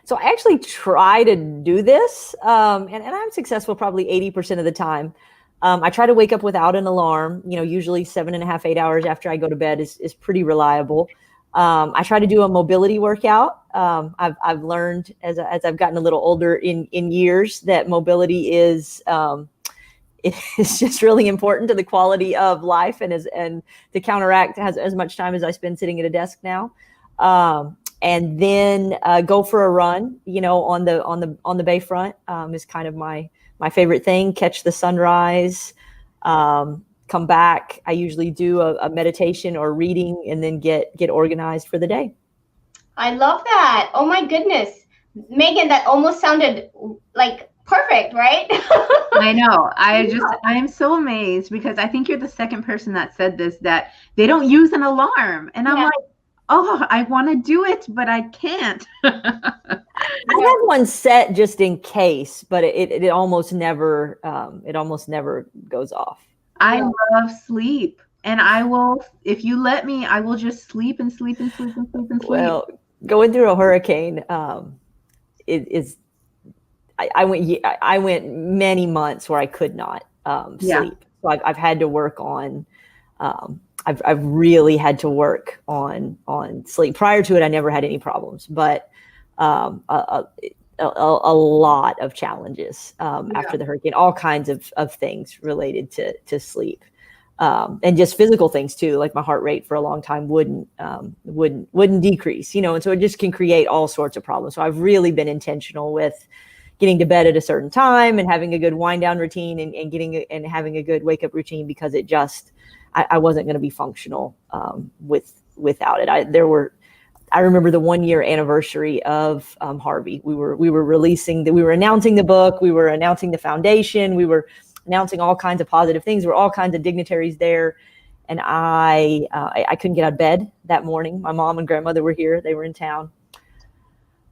Speaker 4: So I actually try to do this, and I'm successful probably 80% of the time. I try to wake up without an alarm. Usually 7.5, 8 hours after I go to bed is pretty reliable. I try to do a mobility workout. I've learned as I've gotten a little older in years that mobility is it's just really important to the quality of life, and to counteract as much time as I spend sitting at a desk now. And then go for a run, on the bayfront is kind of my favorite thing. Catch the sunrise, come back. I usually do a meditation or reading, and then get organized for the day.
Speaker 2: I love that. Oh my goodness, Megan, that almost sounded like perfect, right?
Speaker 3: I know. I am so amazed, because I think you're the second person that said this, that they don't use an alarm, and I'm like, oh, I want to do it, but I can't.
Speaker 4: I have one set just in case, but it almost never goes off.
Speaker 3: I love sleep, and I will, if you let me, I will just sleep and sleep and sleep and sleep and sleep.
Speaker 4: Well, going through a hurricane, I went many months where I could not sleep. So I've had to work on. I've really had to work on sleep. Prior to it, I never had any problems, but a lot of challenges after the hurricane. All kinds of things related to sleep, and just physical things too. Like my heart rate for a long time wouldn't decrease, and so it just can create all sorts of problems. So I've really been intentional with getting to bed at a certain time and having a good wind down routine, and having a good wake up routine, because it just. I wasn't going to be functional without it. I remember the 1-year anniversary of Harvey. We were announcing the book, we were announcing the foundation, we were announcing all kinds of positive things. There were all kinds of dignitaries there, and I couldn't get out of bed that morning. My mom and grandmother were here; they were in town.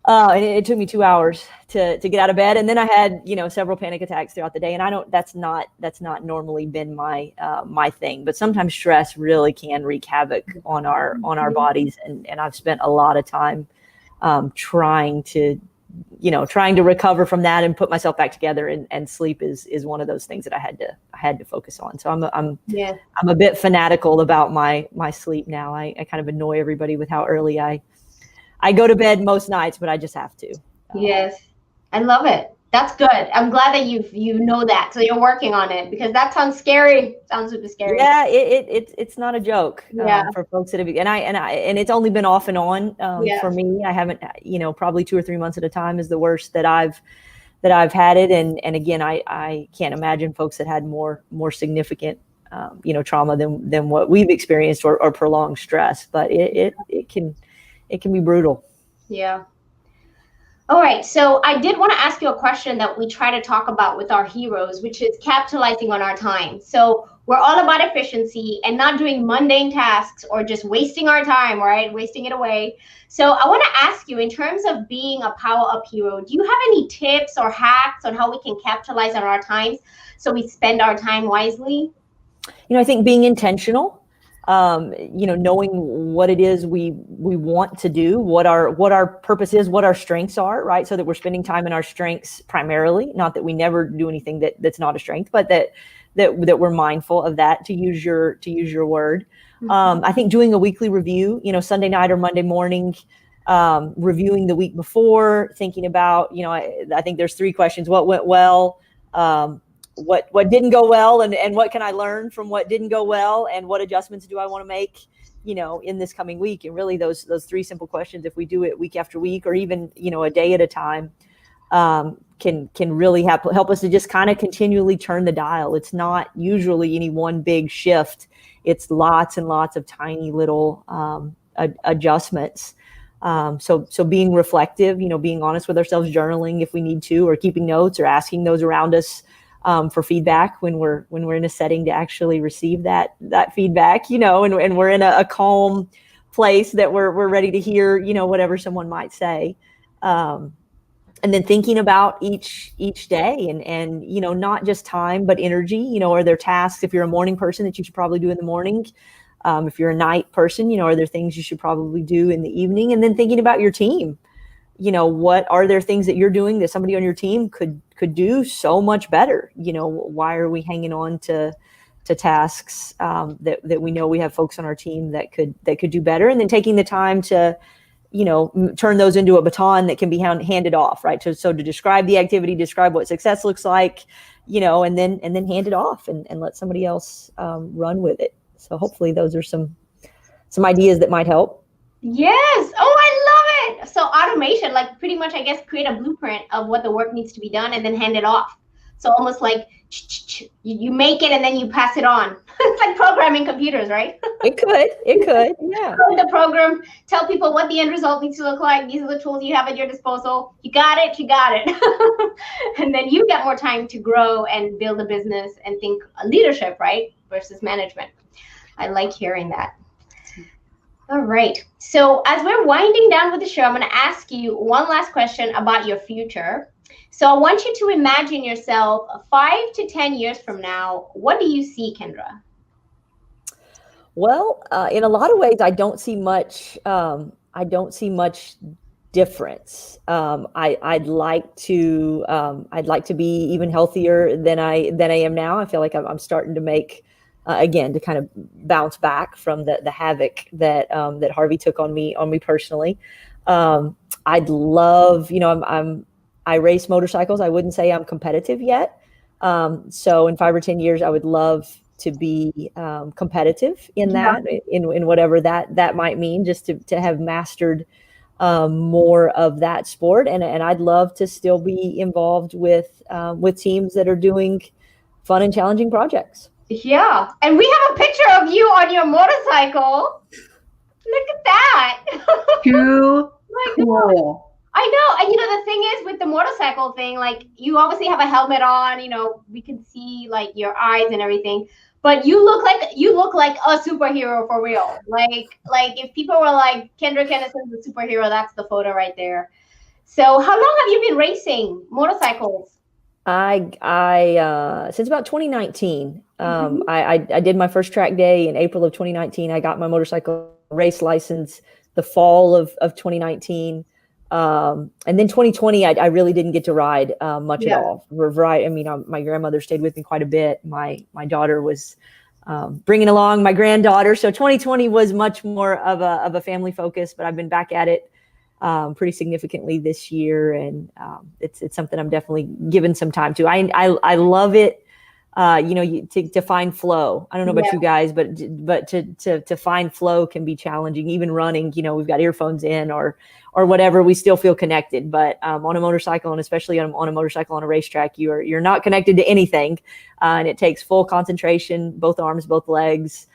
Speaker 4: And it took me 2 hours to get out of bed. And then I had, several panic attacks throughout the day. And that's not normally been my thing, but sometimes stress really can wreak havoc on our bodies. And I've spent a lot of time, trying to recover from that and put myself back together. And sleep is one of those things that I had to focus on. So I'm a bit fanatical about my sleep now. I kind of annoy everybody with how early I go to bed most nights, but I just have to.
Speaker 2: Yes, I love it. That's good. I'm glad that you know that, so you're working on it, because that sounds scary. Sounds super scary.
Speaker 4: Yeah, it's not a joke for folks that have, and it's only been off and on for me. I haven't, probably 2 or 3 months at a time is the worst that I've had it, and again, I can't imagine folks that had more significant trauma than what we've experienced, or prolonged stress, but it can be brutal.
Speaker 2: Yeah. All right. So I did want to ask you a question that we try to talk about with our heroes, which is capitalizing on our time. So we're all about efficiency and not doing mundane tasks or just wasting our time, right? Wasting it away. So I want to ask you, in terms of being a PowerUp hero, do you have any tips or hacks on how we can capitalize on our times so we spend our time wisely?
Speaker 4: I think being intentional. Knowing what it is we want to do, what our purpose is, what our strengths are, right? So that we're spending time in our strengths primarily, not that we never do anything that's not a strength, but that we're mindful of that, to use your word. Mm-hmm. I think doing a weekly review, Sunday night or Monday morning, reviewing the week before, thinking about, I think there's 3 questions: what went well, what didn't go well, and what can I learn from what didn't go well, and what adjustments do I want to make, in this coming week. And really those three simple questions, if we do it week after week, or even, a day at a time, can really help us to just kind of continually turn the dial. It's not usually any one big shift. It's lots and lots of tiny little adjustments. So being reflective, being honest with ourselves, journaling if we need to, or keeping notes, or asking those around us for feedback when we're in a setting to actually receive that feedback, and we're in a calm place that we're ready to hear, whatever someone might say. And then thinking about each day and not just time, but energy, are there tasks, if you're a morning person, that you should probably do in the morning? If you're a night person, are there things you should probably do in the evening? And then thinking about your team, what are there things that you're doing that somebody on your team could do so much better? Why are we hanging on to tasks that we know we have folks on our team that could do better? And then taking the time to, turn those into a baton that can be handed off, right? So to describe the activity, describe what success looks like, and then hand it off and let somebody else run with it. So hopefully those are some ideas that might help.
Speaker 2: Yes. Oh, I love it. So automation, like pretty much, I guess, create a blueprint of what the work needs to be done and then hand it off. So almost like you make it and then you pass it on. It's like programming computers, right?
Speaker 4: It could. Yeah.
Speaker 2: Code the program, tell people what the end result needs to look like. These are the tools you have at your disposal. You got it. And then you get more time to grow and build a business and think leadership, right? Versus management. I like hearing that. All right. So as we're winding down with the show, I'm going to ask you one last question about your future. So I want you to imagine yourself 5 to 10 years from now. What do you see, Kendra?
Speaker 4: Well, in a lot of ways, I don't see much difference. I'd like to be even healthier than I am now. I feel like I'm starting to make, again, to kind of bounce back from the havoc that Harvey took on me personally. I'd love, I race motorcycles. I wouldn't say I'm competitive yet. So in 5 or 10 years, I would love to be competitive in that, in whatever that might mean, just to have mastered more of that sport. And I'd love to still be involved with teams that are doing fun and challenging projects.
Speaker 2: Yeah. And we have a picture of you on your motorcycle. Look at that.
Speaker 3: Too cool.
Speaker 2: I know. And the thing is with the motorcycle thing, like you obviously have a helmet on, we can see like your eyes and everything, but you look like a superhero for real. Like if people were like, Kendra Kinnison's a superhero, that's the photo right there. So how long have you been racing motorcycles?
Speaker 4: I since about 2019. I did my first track day in April of 2019. I got my motorcycle race license the fall of 2019. And then 2020, I really didn't get to ride much at all. My grandmother stayed with me quite a bit. My daughter was bringing along my granddaughter. So 2020 was much more of a family focus, but I've been back at it pretty significantly this year. And it's something I'm definitely giving some time to. I love it. To find flow. I don't know about you guys, but to find flow can be challenging. Even running, we've got earphones in or whatever, we still feel connected. But on a motorcycle, and especially on a motorcycle on a racetrack, you're not connected to anything, and it takes full concentration, both arms, both legs,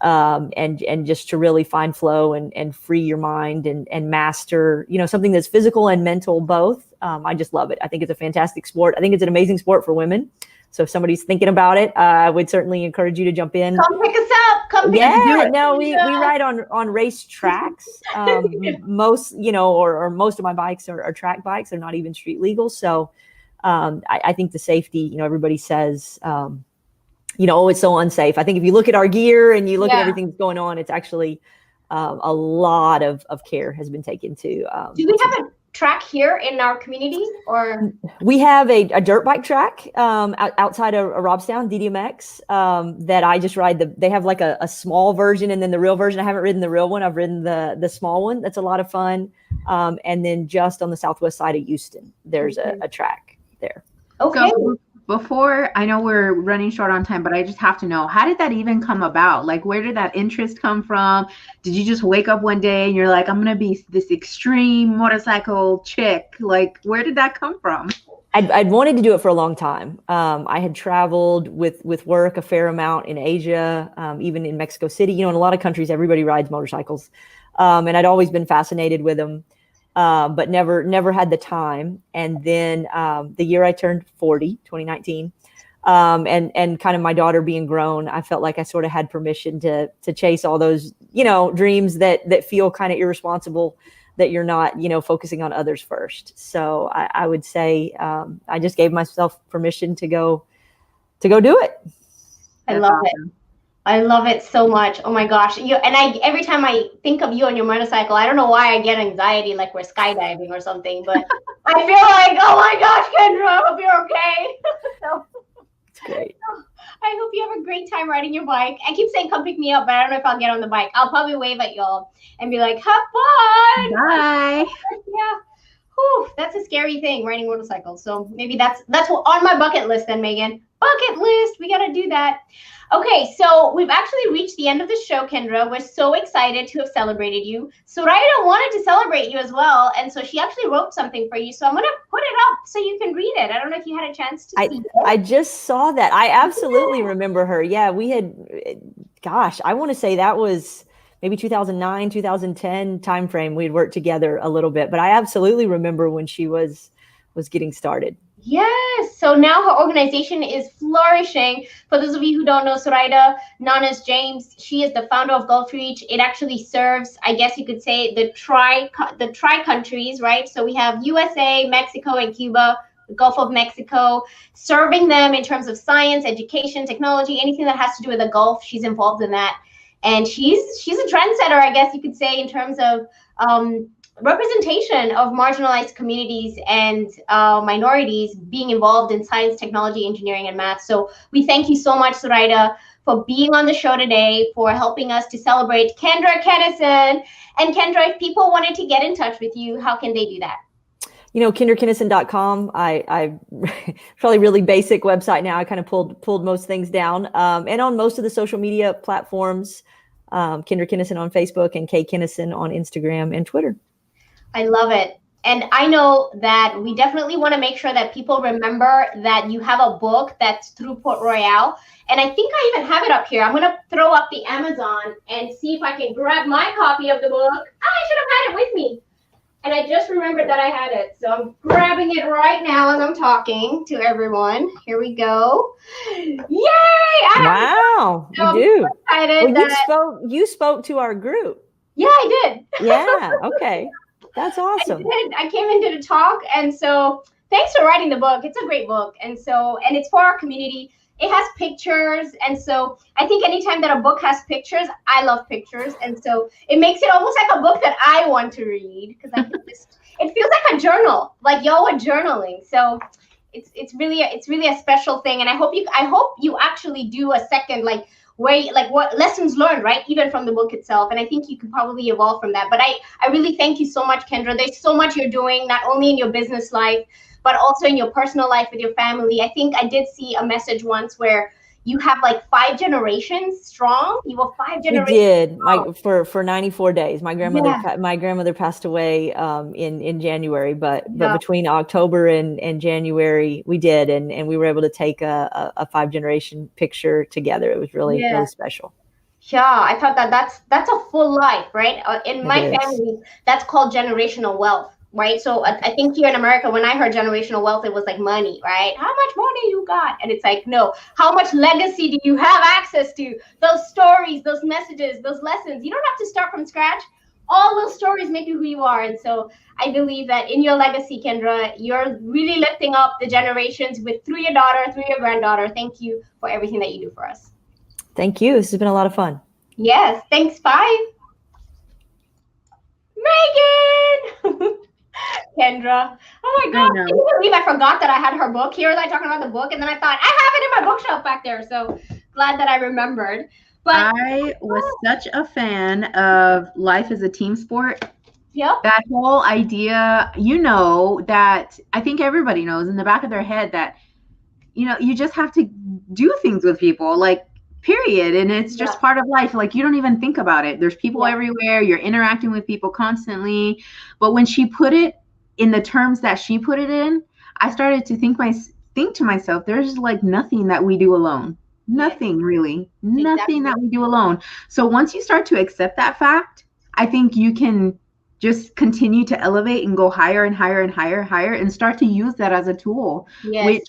Speaker 4: and just to really find flow and free your mind and master, something that's physical and mental both. I just love it. I think it's a fantastic sport. I think it's an amazing sport for women. So if somebody's thinking about it, I would certainly encourage you to jump in.
Speaker 2: Come pick us up. Come pick us up.
Speaker 4: No, we ride on race tracks. Most, or most of my bikes are track bikes. They're not even street legal. So I think the safety, everybody says, it's so unsafe. I think if you look at our gear and you look at everything that's going on, it's actually a lot of care has been taken to.
Speaker 2: Do we have a track here in our community, or
Speaker 4: we have a dirt bike track outside of Robstown, DDMX, that I just ride. They have like a small version and then the real version. I haven't ridden the real one. I've ridden the small one. That's a lot of fun. And then just on the southwest side of Houston, there's a track there.
Speaker 2: Okay.
Speaker 3: before, I know we're running short on time, but I just have to know, how did that even come about? Like, where did that interest come from? Did you just wake up one day and you're like, I'm going to be this extreme motorcycle chick? Like, where did that come from?
Speaker 4: I'd wanted to do it for a long time. I had traveled with work a fair amount in Asia, even in Mexico City. In a lot of countries, everybody rides motorcycles. And I'd always been fascinated with them. But never had the time. And then the year I turned 40, 2019, and kind of my daughter being grown, I felt like I sort of had permission to chase all those, dreams that feel kind of irresponsible, that you're not, focusing on others first. So I would say I just gave myself permission to go do it.
Speaker 2: I love it. I love it so much. Oh my gosh. Every time I think of you on your motorcycle, I don't know why I get anxiety, like we're skydiving or something, but I feel like, oh my gosh, Kendra, I hope you're okay. So,
Speaker 4: it's great.
Speaker 2: I hope you have a great time riding your bike. I keep saying, come pick me up, but I don't know if I'll get on the bike. I'll probably wave at y'all and be like, have fun.
Speaker 3: Bye.
Speaker 2: Yeah. Whew, that's a scary thing, riding motorcycles. So maybe that's what on my bucket list then, Megan. Bucket list. We got to do that. Okay, so we've actually reached the end of the show, Kendra. We're so excited to have celebrated you. Soraya wanted to celebrate you as well, and so she actually wrote something for you. So I'm going to put it up so you can read it. I don't know if you had a chance to see it.
Speaker 4: I just saw that. I absolutely remember her. Yeah, we had, gosh, I want to say that was maybe 2009, 2010 timeframe. We'd worked together a little bit, but I absolutely remember when she was getting started.
Speaker 2: Yes. So now her organization is flourishing. For those of you who don't know Soraya, known as James, she is the founder of Gulf Reach. It actually serves, I guess you could say, the tri countries, right? So we have USA, Mexico, and Cuba, the Gulf of Mexico, serving them in terms of science, education, technology, anything that has to do with the Gulf. She's involved in that. And she's a trendsetter, I guess you could say, in terms of representation of marginalized communities and minorities being involved in science, technology, engineering, and math. So we thank you so much, Soraya, for being on the show today, for helping us to celebrate Kendra Kinnison. And Kendra, if people wanted to get in touch with you, how can they do that?
Speaker 4: KendraKinnison.com. I probably really basic website now. I kind of pulled most things down. And on most of the social media platforms, Kendra Kinnison on Facebook and K Kinnison on Instagram and Twitter.
Speaker 2: I love it. And I know that we definitely want to make sure that people remember that you have a book that's through Port Royal. And I think I even have it up here. I'm going to throw up the Amazon and see if I can grab my copy of the book. I should have had it with me. And I just remembered that I had it. So I'm grabbing it right now as I'm talking to everyone. Here we go. Yay!
Speaker 4: Wow, you do.
Speaker 2: Excited
Speaker 4: you spoke to our group.
Speaker 2: Yeah, I did.
Speaker 4: Yeah, okay. That's awesome.
Speaker 2: I came in, did a talk, and so thanks for writing the book. It's a great book, and it's for our community. It has pictures, and so I think anytime that a book has pictures, I love pictures, and so it makes it almost like a book that I want to read because it feels like a journal, like y'all were journaling. So it's really a special thing, and I hope you actually do a second what lessons learned, right? Even from the book itself. And I think you could probably evolve from that. But I really thank you so much, Kendra. There's so much you're doing, not only in your business life, but also in your personal life with your family. I think I did see a message once where you have 5 generations strong. You were 5 generations.
Speaker 4: We did for 94 days. My grandmother passed away in January, but between October and January we did, and we were able to take a 5-generation picture together. It was really special.
Speaker 2: Yeah, I thought that's a full life, right? In my family, that's called generational wealth. Right. So I think here in America, when I heard generational wealth, it was like money, right? How much money you got? And it's like, no, how much legacy do you have access to? Those stories, those messages, those lessons. You don't have to start from scratch. All those stories make you who you are. And so I believe that in your legacy, Kendra, you're really lifting up the generations through your daughter, through your granddaughter. Thank you for everything that you do for us.
Speaker 4: Thank you. This has been a lot of fun.
Speaker 2: Yes. Thanks. Bye. Megan. Kendra. Oh my God. Can you believe I forgot that I had her book? Here was I talking about the book, and then I thought, I have it in my bookshelf back there. So glad that I remembered. But
Speaker 3: I was such a fan of life as a team sport.
Speaker 2: Yep.
Speaker 3: That whole idea, that I think everybody knows in the back of their head that you just have to do things with people, like, period. And it's just part of life. Like, you don't even think about it. There's people everywhere. You're interacting with people constantly. But when she put it in the terms that she put it in, I started to think to myself, there's like nothing that we do alone. Nothing really. Nothing that we do alone. So once you start to accept that fact, I think you can just continue to elevate and go higher and higher and higher and start to use that as a tool. Yes.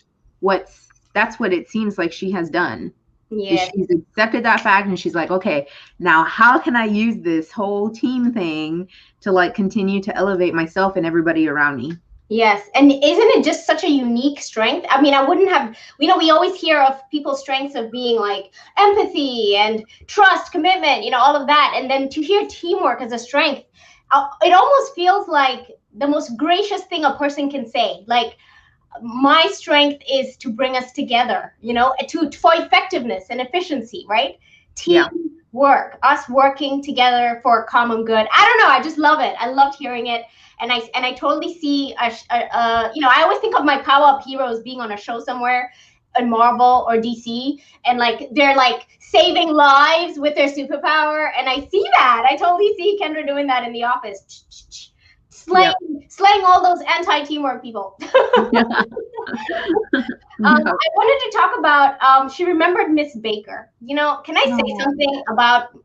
Speaker 3: That's what it seems like she has done. Yes. She's accepted that fact and she's like, okay, now how can I use this whole team thing to like continue to elevate myself and everybody around me?
Speaker 2: Yes. And isn't it just such a unique strength? I mean, I wouldn't have, we always hear of people's strengths of being like empathy and trust, commitment, all of that. And then to hear teamwork as a strength, it almost feels like the most gracious thing a person can say. Like, my strength is to bring us together, for effectiveness and efficiency, right? Teamwork, us working together for a common good. I don't know. I just love it. I loved hearing it. And I totally see, I always think of my PowerUp heroes being on a show somewhere in Marvel or DC, and like they're like saving lives with their superpower. And I see that. I totally see Kendra doing that in the office. Slaying all those anti-teamwork people. I wanted to talk about, she remembered Miss Baker. Can I say something about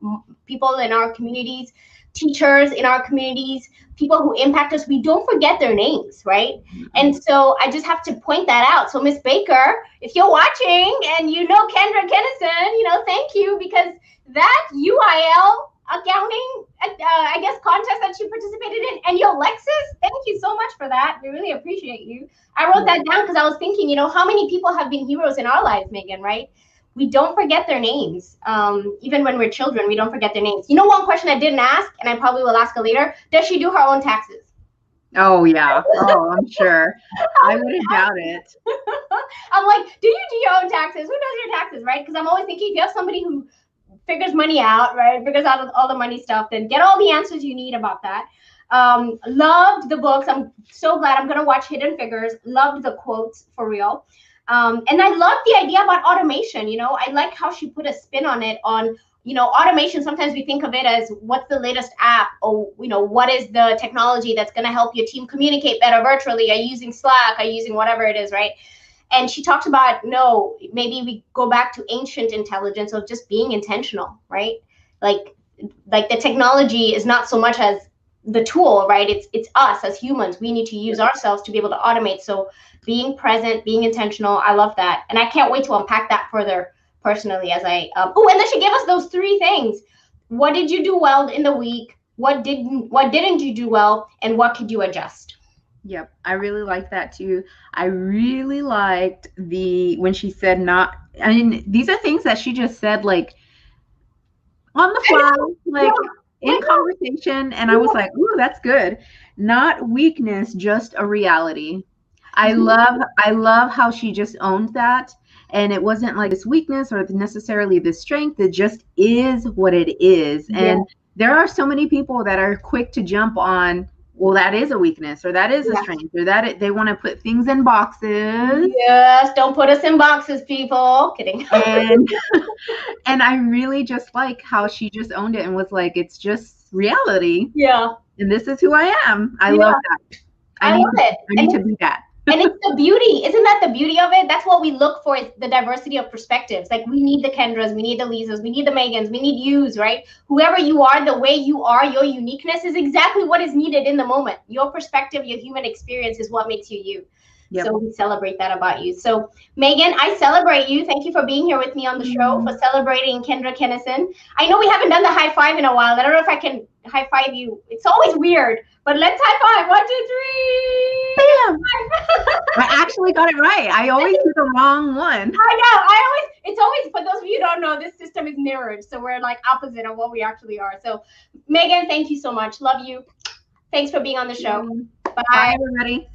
Speaker 2: people in our communities, teachers in our communities, people who impact us? We don't forget their names, right? And so I just have to point that out. So Miss Baker, if you're watching and Kendra Kinnison, thank you, because that UIL accounting, contest that you participated in, and your Lexus, thank you so much for that. We really appreciate you. I wrote that down because I was thinking, how many people have been heroes in our lives, Megan, right? We don't forget their names. Even when we're children, we don't forget their names. One question I didn't ask, and I probably will ask her later, does she do her own taxes?
Speaker 3: Oh, yeah. Oh, I'm sure. I wouldn't doubt it.
Speaker 2: I'm like, do you do your own taxes? Who does your taxes, right? Because I'm always thinking, if you have somebody who figures money out, right? Figures out all the money stuff, then get all the answers you need about that. Loved the books. I'm so glad I'm going to watch Hidden Figures. Loved the quotes, for real. And I love the idea about automation. I like how she put a spin on it on, automation. Sometimes we think of it as what's the latest app, or, what is the technology that's going to help your team communicate better virtually? Are you using Slack? Are you using whatever it is, right? And she talks about, no, maybe we go back to ancient intelligence of just being intentional, right? Like the technology is not so much as the tool, right? It's us as humans. We need to use ourselves to be able to automate. So being present, being intentional, I love that. And I can't wait to unpack that further personally as I, and then she gave us those 3 things. What did you do well in the week? What didn't you do well? And what could you adjust?
Speaker 3: Yep, I really liked that too. I really liked when she said these are things that she just said like on the fly, like in conversation. And I was like, ooh, that's good. Not weakness, just a reality. I love how she just owned that. And it wasn't like this weakness or necessarily this strength. It just is what it is. And there are so many people that are quick to jump on, well, that is a weakness, or that is a strength, or they want to put things in boxes.
Speaker 2: Yes, don't put us in boxes, people. Kidding.
Speaker 3: And I really just like how she just owned it and was like, it's just reality.
Speaker 2: Yeah.
Speaker 3: And this is who I am. I love that. I need to be that.
Speaker 2: And it's the beauty. Isn't that the beauty of it? That's what we look for, is the diversity of perspectives. Like, we need the Kendras, we need the Lisas, we need the Megans, we need yous, right? Whoever you are, the way you are, your uniqueness is exactly what is needed in the moment. Your perspective, your human experience is what makes you you. Yep. So we celebrate that about you. So Megan, I celebrate you. Thank you for being here with me on the show, for celebrating Kendra Kinnison. I know we haven't done the high five in a while. I don't know if I can high five you. It's always weird, but let's high five. 1, 2, 3.
Speaker 3: Bam. I actually got it right. I always do the wrong one.
Speaker 2: I know. It's always, for those of you who don't know, this system is mirrored. So we're like opposite of what we actually are. So Megan, thank you so much. Love you. Thanks for being on the show. Bye.
Speaker 3: Bye, everybody.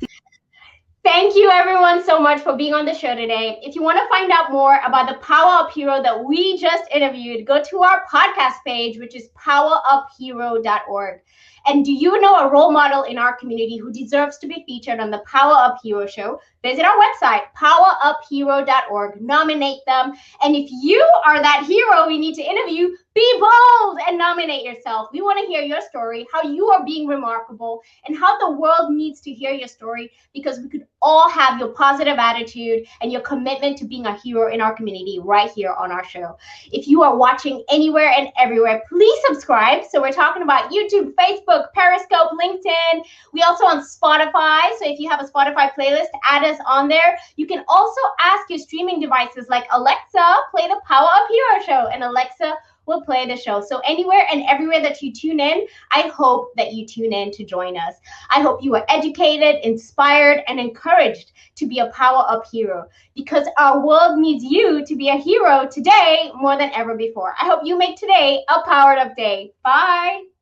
Speaker 2: Thank you, everyone, so much for being on the show today. If you want to find out more about the PowerUp hero that we just interviewed, go to our podcast page, which is poweruphero.org. And do you know a role model in our community who deserves to be featured on the Power Up Hero Show? Visit our website, poweruphero.org. Nominate them. And if you are that hero we need to interview, be bold and nominate yourself. We want to hear your story, how you are being remarkable, and how the world needs to hear your story, because we could all have your positive attitude and your commitment to being a hero in our community right here on our show. If you are watching anywhere and everywhere, please subscribe. So we're talking about YouTube, Facebook, Periscope, LinkedIn. We also on Spotify. So if you have a Spotify playlist, add us on there. You can also ask your streaming devices like Alexa, play the Power Up Hero Show, and Alexa will play the show. So anywhere and everywhere that you tune in, I hope that you tune in to join us. I hope you are educated, inspired, and encouraged to be a Power Up hero, because our world needs you to be a hero today more than ever before. I hope you make today a Powered Up day. Bye.